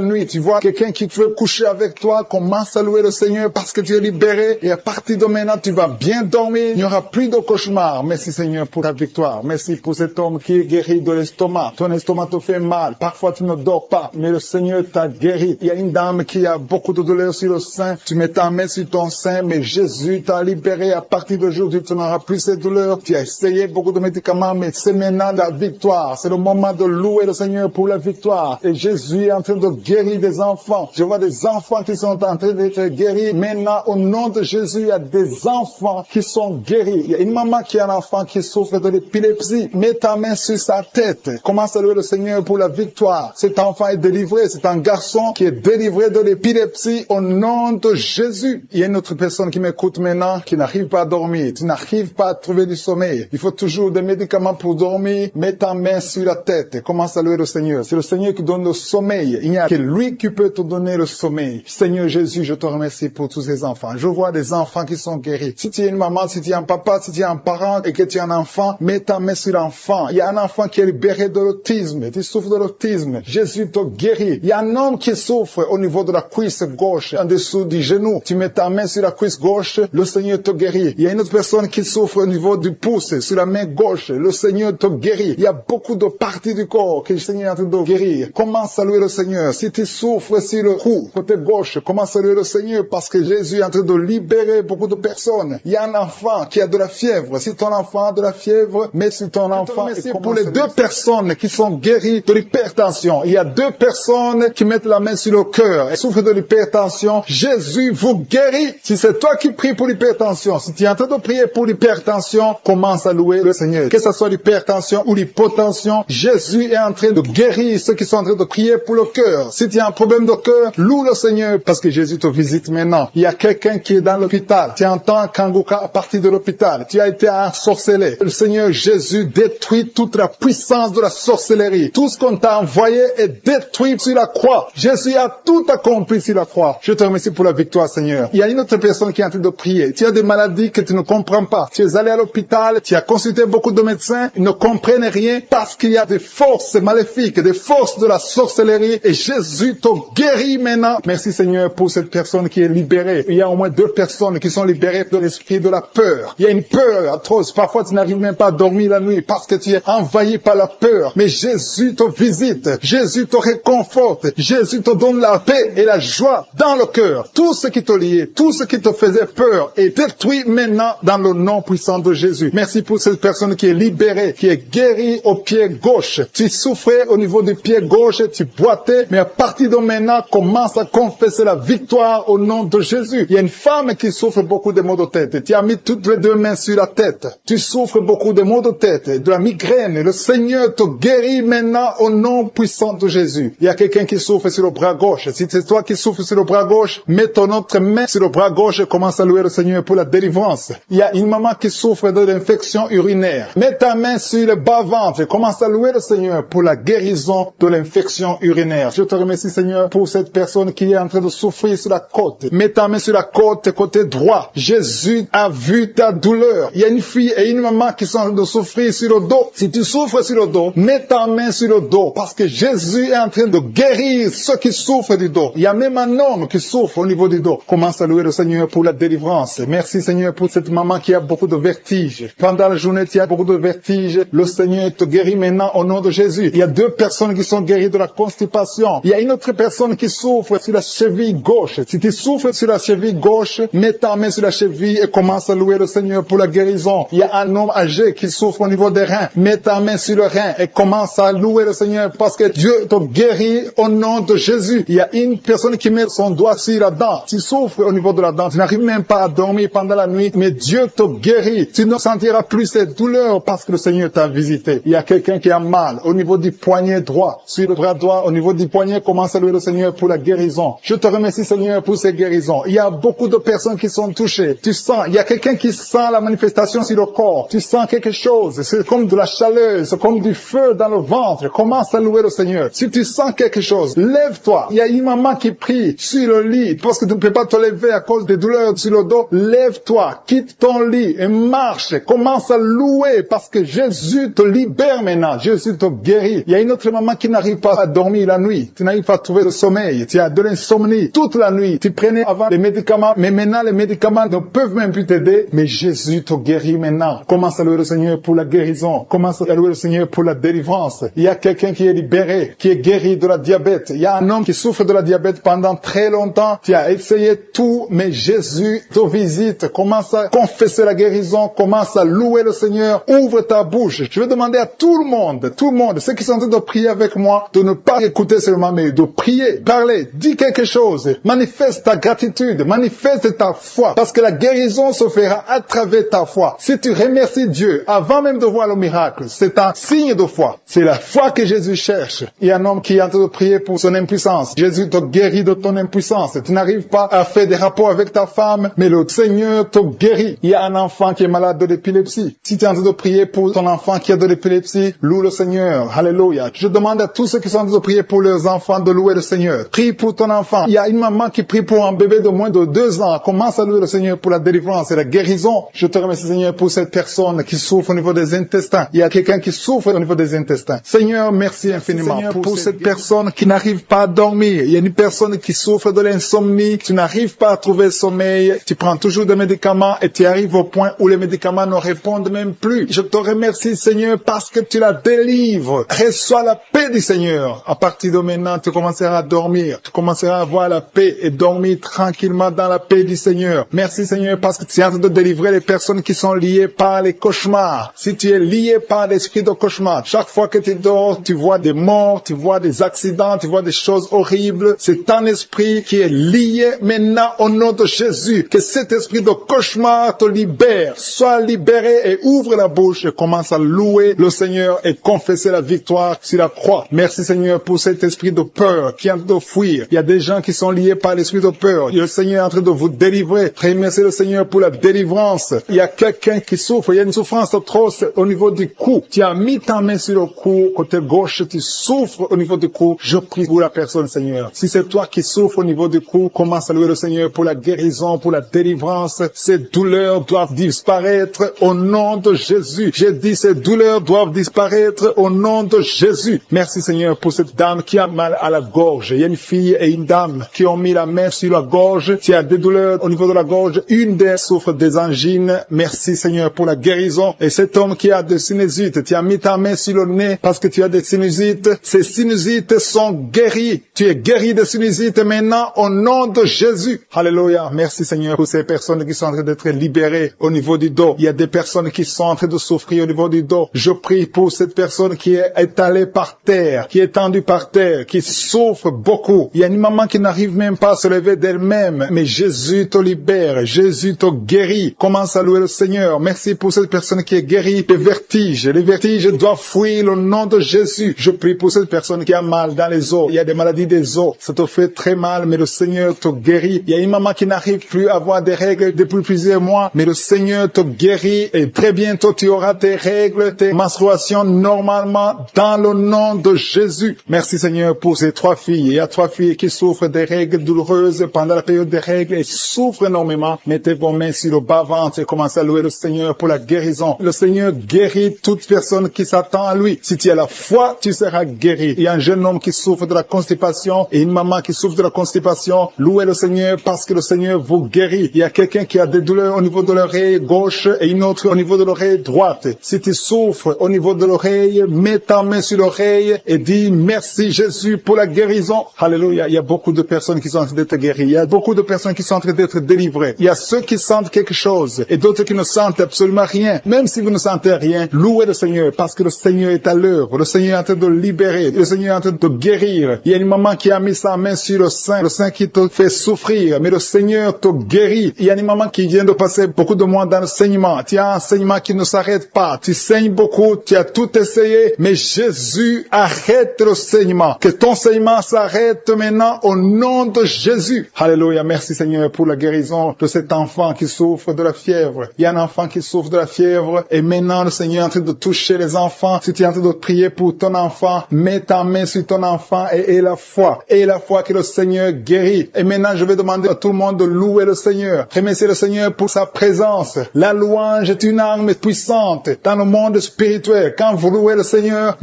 nuit. Tu vois quelqu'un qui veut coucher avec toi. Commence à louer le Seigneur parce que tu es libéré. Et à partir de maintenant, tu vas bien dormir. Il n'y aura plus de cauchemars. Merci Seigneur pour ta victoire. Merci pour cet homme qui est guéri de l'estomac. Ton estomac te fait mal. Parfois, tu ne dors pas. Mais le Seigneur t'a guéri. Il y a une dame qui a beaucoup de douleurs sur le sein. Tu mets ta main sur ton sein. Mais Jésus t'a libéré. À partir d'aujourd'hui, tu n'auras plus ces douleurs. Tu as essayé beaucoup de médicaments. Mais c'est maintenant la victoire. C'est le moment de louer le Seigneur pour la victoire. Et Jésus est en train de guérir des enfants. Je vois des enfants qui sont en train d'être guéris. Maintenant, au nom de Jésus, il y a des enfants qui sont guéris. Il y a une maman qui a un enfant qui souffre de l'épilepsie. Mets ta main sur sa tête. Commence à louer le Seigneur pour la victoire. Cet enfant est délivré. C'est un garçon qui est délivré de l'épilepsie au nom de Jésus. Il y a une autre personne qui m'écoute maintenant qui n'arrive pas à dormir. Tu n'arrives pas à trouver du sommeil. Il faut toujours des médicaments pour dormir. Mets ta main sur la tête. Commence à louer le Seigneur. C'est le Seigneur qui donne le sommeil. Il n'y a que lui qui peut te donner le sommeil. Seigneur Jésus, je te remercie pour tous ces enfants. Je vois des enfants qui sont guéris. Si tu es une maman, si tu es un papa, si tu es un parent et que tu es un enfant, mets ta main sur l'enfant. Il y a un enfant qui est libéré de l'autisme. Tu souffres de l'autisme. Jésus te guérit. Il y a un homme qui souffre au niveau de la cuisse gauche, en dessous du genou. Tu mets ta main sur la cuisse gauche, le Seigneur te guérit. Il y a une autre personne qui souffre au niveau du pouce, sur la main gauche. Le Seigneur te guérit. Il y a beaucoup de parties du corps que le Seigneur est en train de guérir. Commence à louer le Seigneur. Si tu souffres sur le cou, côté gauche, commence à louer le Seigneur parce que Jésus est en train de libérer beaucoup de personnes. Il y a un enfant qui a de la fièvre. Si ton enfant a de la fièvre, mets sur ton enfant. Et pour les deux personnes qui sont guéries de l'hypertension, il y a deux personnes qui mettent la main sur le cœur et souffrent de l'hypertension. Jésus vous guérit. Si c'est toi qui pries pour l'hypertension, si tu es en train de prier pour l'hypertension, commence à louer le Seigneur. Que ce soit l'hypertension ou l'hypotension, Jésus est en train de guérir ceux qui sont en train de prier pour le cœur. Si tu as un problème de cœur, loue le Seigneur parce que Jésus te visite maintenant. Il y a quelqu'un qui est dans l'hôpital. Tu entends Kanguka à partir de l'hôpital. Tu as été ensorcelé. Le Seigneur Jésus détruit toute la puissance de la sorcellerie. Tout ce qu'on t'a envoyé est détruit sur la croix. Jésus a tout accompli sur la croix. Je te remercie pour la victoire, Seigneur. Il y a une autre personne qui est en train de prier. Tu as des maladies que tu ne comprends pas. Tu es allé à l'hôpital, tu as consulté beaucoup de médecins, ils ne comprennent rien parce qu'il y a des forces maléfiques, des forces de la sorcellerie et Jésus te guérit maintenant. Merci Seigneur pour cette personne qui est libérée. Il y a au moins deux personnes qui sont libérées de l'esprit de la peur. Il y a une peur atroce. Parfois tu n'arrives même pas à dormir la nuit parce que tu es envahi par la peur. Mais Jésus te visite. Jésus te réconforte. Jésus te donne la paix et la joie dans le cœur. Tout ce qui te liait, tout ce qui te faisait peur est détruit maintenant dans le nom puissant de Jésus. Merci pour cette personne qui est libérée, qui est guérie au pied gauche. Tu souffrais au niveau du pied gauche, tu boitais, mais à partir de maintenant, commence à confesser la victoire au nom de Jésus. Il y a une femme qui souffre beaucoup de maux de tête. Tu as mis toutes les deux mains sur la tête. Tu souffres beaucoup de maux de tête, de la migraine. Le Seigneur te guérit maintenant au nom puissant de Jésus. Il y a quelqu'un qui souffre sur le bras gauche. Si c'est toi qui souffres sur le bras gauche, mets ton autre main sur le bras gauche et commence à louer le Seigneur pour la délivrance. Il y a une maman qui souffre de l'infection urinaire. Mets ta main sur le bas-ventre et commence à louer le Seigneur pour la guérison de l'infection urinaire. Je te remercie Seigneur pour cette personne qui est en train de souffrir sur la côte. Mets ta main sur la côte côté droit. Jésus a vu ta douleur. Il y a une fille et une maman qui sont en train de souffrir sur le dos. Si tu souffres sur le dos, mets ta main sur le dos parce que Jésus est en train de guérir ceux qui souffrent du dos. Il y a même un homme qui souffre au niveau du dos. Commence à louer le Seigneur pour la délivrance. Merci Seigneur pour cette maman qui a beaucoup de vertiges. Pendant la journée, tu as beaucoup de vertiges. Le Seigneur te guérit maintenant au nom de Jésus. Il y a deux personnes qui sont guéries de la constipation. Il y a une autre personne qui souffre sur la cheville gauche. Si tu souffres sur la cheville gauche, mets ta main sur la cheville et commence à louer le Seigneur pour la guérison. Il y a un homme âgé qui souffre au niveau des reins. Mets ta main sur le rein et commence à louer le Seigneur parce que Dieu te guérit au nom de Jésus. Il y a une personne qui met son doigt sur la dent. Tu souffres au niveau de la dent. Tu n'arrives même pas à dormir pendant la nuit, mais Dieu te guérit. Tu ne sentiras plus cette douleur parce que le Seigneur t'a visité. Il y a quelqu'un qui a mal au niveau du poignet droit, sur le bras droit, au niveau du poignet, commence à louer le Seigneur pour la guérison. Je te remercie, Seigneur, pour ces guérisons. Il y a beaucoup de personnes qui sont touchées. Tu sens, il y a quelqu'un qui sent la manifestation sur le corps. Tu sens quelque chose. C'est comme de la chaleur, c'est comme du feu dans le ventre. Commence à louer le Seigneur. Si tu sens quelque chose, lève-toi. Il y a une maman qui prie sur le lit parce que tu ne peux pas te lever à cause des douleurs sur le dos. Lève-toi, quitte ton lit et marche. Commence à louer parce que Jésus te libère maintenant. Jésus te guérit. Il y a une autre maman qui n'arrive pas à dormir la nuit. Tu n'arrives pas à trouver le sommeil. Tu as de l'insomnie toute la nuit. Tu prenais avant les médicaments, mais maintenant les médicaments ne peuvent même plus t'aider. Mais Jésus te guérit maintenant. Commence à louer le Seigneur pour la guérison. Commence à louer le Seigneur pour la délivrance. Il y a quelqu'un qui est libéré, qui est guéri de la diabète. Il y a un homme qui souffre de la diabète pendant très longtemps. Tu as essayé tout, mais Jésus te visite. Commence à confesser la guérison. Commence à louer le Seigneur. Ouvre ta bouche. Je vais demander à tout le monde, ceux qui sont en train de prier avec moi, de ne pas écouter seulement, mais de prier, parler, dis quelque chose. Manifeste ta gratitude, manifeste ta foi, parce que la guérison se fera à travers ta foi. Si tu remercies Dieu avant même de voir le miracle, c'est un signe de foi. C'est la foi que Jésus cherche. Il y a un homme qui est en train de prier pour son impuissance. Jésus te guérit de ton impuissance. Tu n'arrives pas à faire des rapports avec ta femme, mais le Seigneur te guérit. Il y a un enfant qui est malade de l'épilepsie. Si tu es en train de prier pour ton enfant qui a de l'épilepsie, loue le Seigneur. Alléluia. Je demande à tous ceux qui sont en train de prier pour leurs enfants de louer le Seigneur. Prie pour ton enfant. Il y a une maman qui prie pour un bébé de moins de 2 ans. Commence à louer le Seigneur pour la délivrance et la guérison. Je te remercie, Seigneur, pour cette personne qui souffre au niveau des intestins. Il y a quelqu'un qui souffre au niveau des intestins. Seigneur, merci infiniment Seigneur, pour cette personne qui n'arrive pas à dormir. Il y a une personne qui souffre de l'insomnie. Tu n'arrives pas à trouver sommeil. Tu prends toujours des médicaments et tu arrives au point où les médicaments ne répondent même plus. Je te remercie, Seigneur, parce que tu la délivres. Reçois la paix du Seigneur. À partir de maintenant, tu commenceras à dormir. Tu commenceras à avoir la paix et dormir tranquillement dans la paix du Seigneur. Merci, Seigneur, parce que tu es en train de délivrer les personnes qui sont liées par les cauchemars. Si tu es lié par l'esprit de cauchemar, chaque fois que tu dors, tu vois des morts, tu vois des accidents, tu vois des choses horribles. C'est ton esprit qui est lié maintenant au nom de Jésus. Que cet esprit de cauchemar te libère. Sois libéré et ouvre la bouche et commence à louer le Seigneur et confesser la victoire sur la croix. Merci, Seigneur, pour cet esprit de peur qui est en train de fuir. Il y a des gens qui sont liés par l'esprit de peur. Le Seigneur est en train de vous délivrer. Remerciez le Seigneur pour la délivrance. Il y a quelqu'un qui souffre. Il y a une souffrance atroce au niveau du cou. Tu as mis ta main sur le cou, côté gauche, tu souffres au niveau du cou. Je prie pour la personne, Seigneur. Si c'est toi qui souffres au niveau du cou, commence à louer le Seigneur pour la guérison, pour la délivrance. Ces douleurs doivent disparaître au nom de Jésus. J'ai dit ces douleurs doivent disparaître au nom de Jésus. Merci, Seigneur, pour cette dame qui a mal à la gorge. Il y a une fille et une dame qui ont mis la main sur la gorge. Tu as des douleurs au niveau de la gorge. Une d'elles souffre des angines. Merci, Seigneur, pour la guérison. Et cet homme qui a des sinusites, tu as mis ta main sur le nez parce que tu as des sinusites. Ces sinusites sont guéries. Tu es guéri des sinusites maintenant au nom de Jésus. Alléluia. Merci, Seigneur, pour ces personnes qui sont en train d'être libérées au niveau du dos. Il y a des personnes qui sont en train de souffrir au niveau du dos. Je prie pour cette personne qui est étalée par terre, qui est tendue par terre, qui souffre beaucoup. Il y a une maman qui n'arrive même pas à se lever d'elle-même. Mais Jésus te libère. Jésus te guérit. Commence à louer le Seigneur. Merci pour cette personne qui est guérie des vertiges. Les vertiges doivent fuir le nom de Jésus. Je prie pour cette personne qui a mal dans les os. Il y a des maladies des os. Ça te fait très mal, mais le Seigneur te guérit. Il y a une maman qui n'arrive plus à avoir des règles depuis plusieurs mois, mais le Seigneur te guérit et très bientôt tu auras tes règles, tes menstruations normalement dans le nom de Jésus. Merci, Seigneur, pour ces 3 filles. Il y a 3 filles qui souffrent des règles douloureuses pendant la période des règles et souffrent énormément. Mettez vos mains sur le bas-ventre et commencez à louer le Seigneur pour la guérison. Le Seigneur guérit toute personne qui s'attend à lui. Si tu as la foi, tu seras guéri. Il y a un jeune homme qui souffre de la constipation et une maman qui souffre de la constipation. Louez le Seigneur parce que le Seigneur vous guérit. Il y a quelqu'un qui a des douleurs au niveau de l'oreille gauche et une autre au niveau de l'oreille droite. Si tu souffres au niveau de l'oreille, mets ta main sur l'oreille et dis merci Jésus pour la guérison. Alléluia. Il y a beaucoup de personnes qui sont en train d'être guéries. Il y a beaucoup de personnes qui sont en train d'être délivrées. Il y a ceux qui sentent quelque chose et d'autres qui ne sentent absolument rien. Même si vous ne sentez rien, louez le Seigneur parce que le Seigneur est à l'œuvre. Le Seigneur est en train de libérer. Le Seigneur est en train de guérir. Il y a une maman qui a mis sa main sur le sein qui te fait souffrir, mais le Seigneur te guérit. Il y a une maman qui vient de passer beaucoup de mois dans l'enseignement. Tu as un enseignement qui ne s'arrête pas. Tu saignes beaucoup, tu as tout essayé, mais Jésus arrête le saignement. Que ton saignement s'arrête s'arrête maintenant au nom de Jésus. Alléluia. Merci Seigneur pour la guérison de cet enfant qui souffre de la fièvre. Il y a un enfant qui souffre de la fièvre et maintenant le Seigneur est en train de toucher les enfants. Si tu es en train de prier pour ton enfant, mets ta main sur ton enfant et aie la foi. Aie la foi que le Seigneur guérit. Et maintenant je vais demander à tout le monde de louer le Seigneur. Remercier le Seigneur pour sa présence. La louange est une arme puissante dans le monde spirituel. Quand vous louez le Seigneur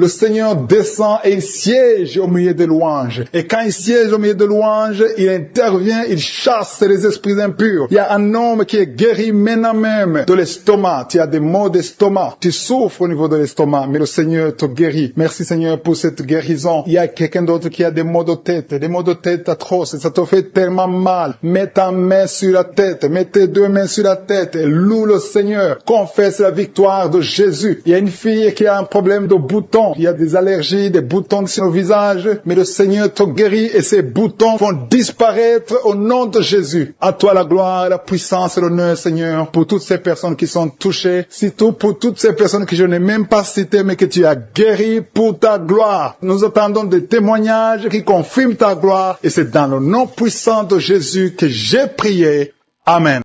descend et il siège au milieu des louanges. Et quand il siège au milieu des louanges, il intervient, il chasse les esprits impurs. Il y a un homme qui est guéri maintenant même de l'estomac. Tu as des maux d'estomac. Tu souffres au niveau de l'estomac, mais le Seigneur te guérit. Merci Seigneur pour cette guérison. Il y a quelqu'un d'autre qui a des maux de tête atroces. Et ça te fait tellement mal. Mets ta main sur la tête. Mets tes deux mains sur la tête et loue le Seigneur. Confesse la victoire de Jésus. Il y a une fille qui a un problème de boutons. Il y a des allergies, des boutons sur le visage, mais le Seigneur te guérit et ces boutons vont disparaître au nom de Jésus. À toi la gloire, la puissance et l'honneur, Seigneur, pour toutes ces personnes qui sont touchées, surtout pour toutes ces personnes que je n'ai même pas citées, mais que tu as guéries pour ta gloire. Nous attendons des témoignages qui confirment ta gloire et c'est dans le nom puissant de Jésus que j'ai prié. Amen.